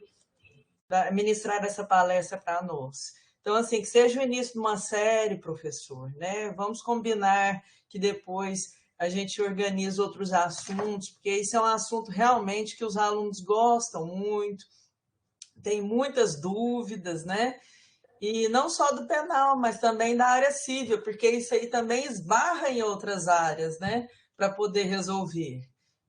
ministrar essa palestra para nós. Então, assim, que seja o início de uma série, professor, né? Vamos combinar que depois a gente organiza outros assuntos, porque isso é um assunto realmente que os alunos gostam muito, tem muitas dúvidas, né? E não só do penal, mas também da área civil, porque isso aí também esbarra em outras áreas, né? Para poder resolver.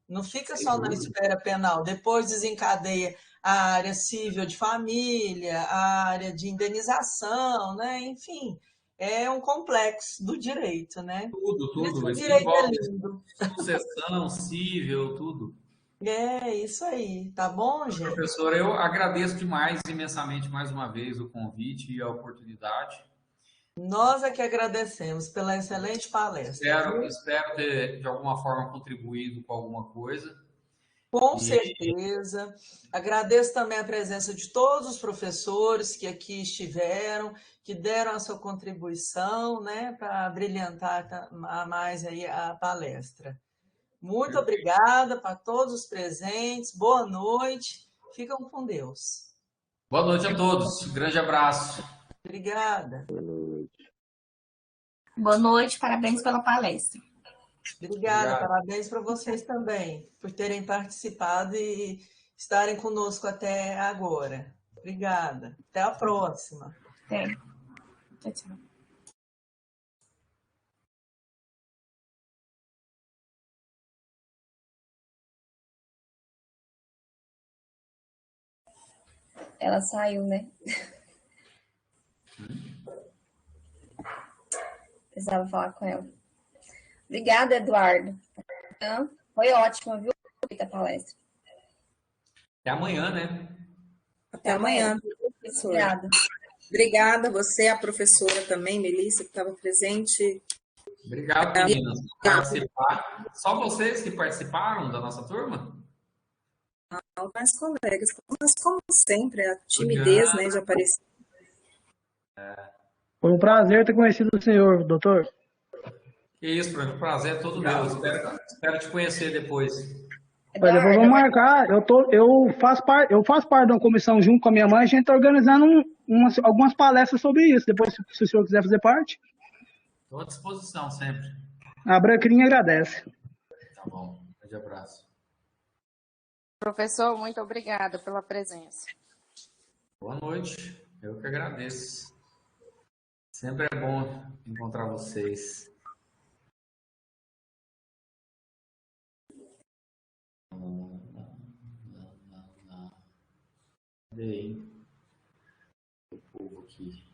Não fica só na esfera penal, depois desencadeia a área civil de família, a área de indenização, né? Enfim, é um complexo do direito, né?
Tudo.
O direito é lindo.
Sucessão, civil, tudo.
É isso aí, tá bom, gente?
Professora, eu agradeço demais, imensamente, mais uma vez, o convite e a oportunidade.
Nós é que agradecemos pela excelente palestra.
Espero ter, de alguma forma, contribuído com alguma coisa.
Com certeza. Agradeço também a presença de todos os professores que aqui estiveram, que deram a sua contribuição, né, para brilhantar mais aí a palestra. Muito obrigada para todos os presentes. Boa noite. Ficam com Deus.
Boa noite a todos. Grande abraço.
Obrigada.
Boa noite, parabéns pela palestra.
Obrigada, parabéns para vocês também, por terem participado e estarem conosco até agora. Obrigada. Até a próxima.
Até. Tchau.
Ela saiu, né? Precisava falar com ela. Obrigada, Eduardo. Foi ótimo, viu, a palestra.
Até amanhã, né?
Até amanhã, professor.
Obrigada.
Obrigada, você, a professora também, Melissa, que estava presente.
Obrigado, meninas, por participar. Só vocês que participaram da nossa turma?
Não, mais colegas, mas como sempre, a timidez, né, de aparecer.
Foi um prazer ter conhecido o senhor, doutor.
Que isso, Bruno. Prazer é todo meu. Espero te conhecer depois.
Depois vamos marcar. Eu faço parte de uma comissão junto com a minha mãe. A gente está organizando algumas palestras sobre isso. Depois, se o senhor quiser fazer parte.
Estou à disposição sempre.
A Branquirinha agradece.
Tá bom. Um grande abraço.
Professor, muito obrigada pela presença.
Boa noite. Eu que agradeço. Sempre é bom encontrar vocês. Cadê, hein? O povo aqui.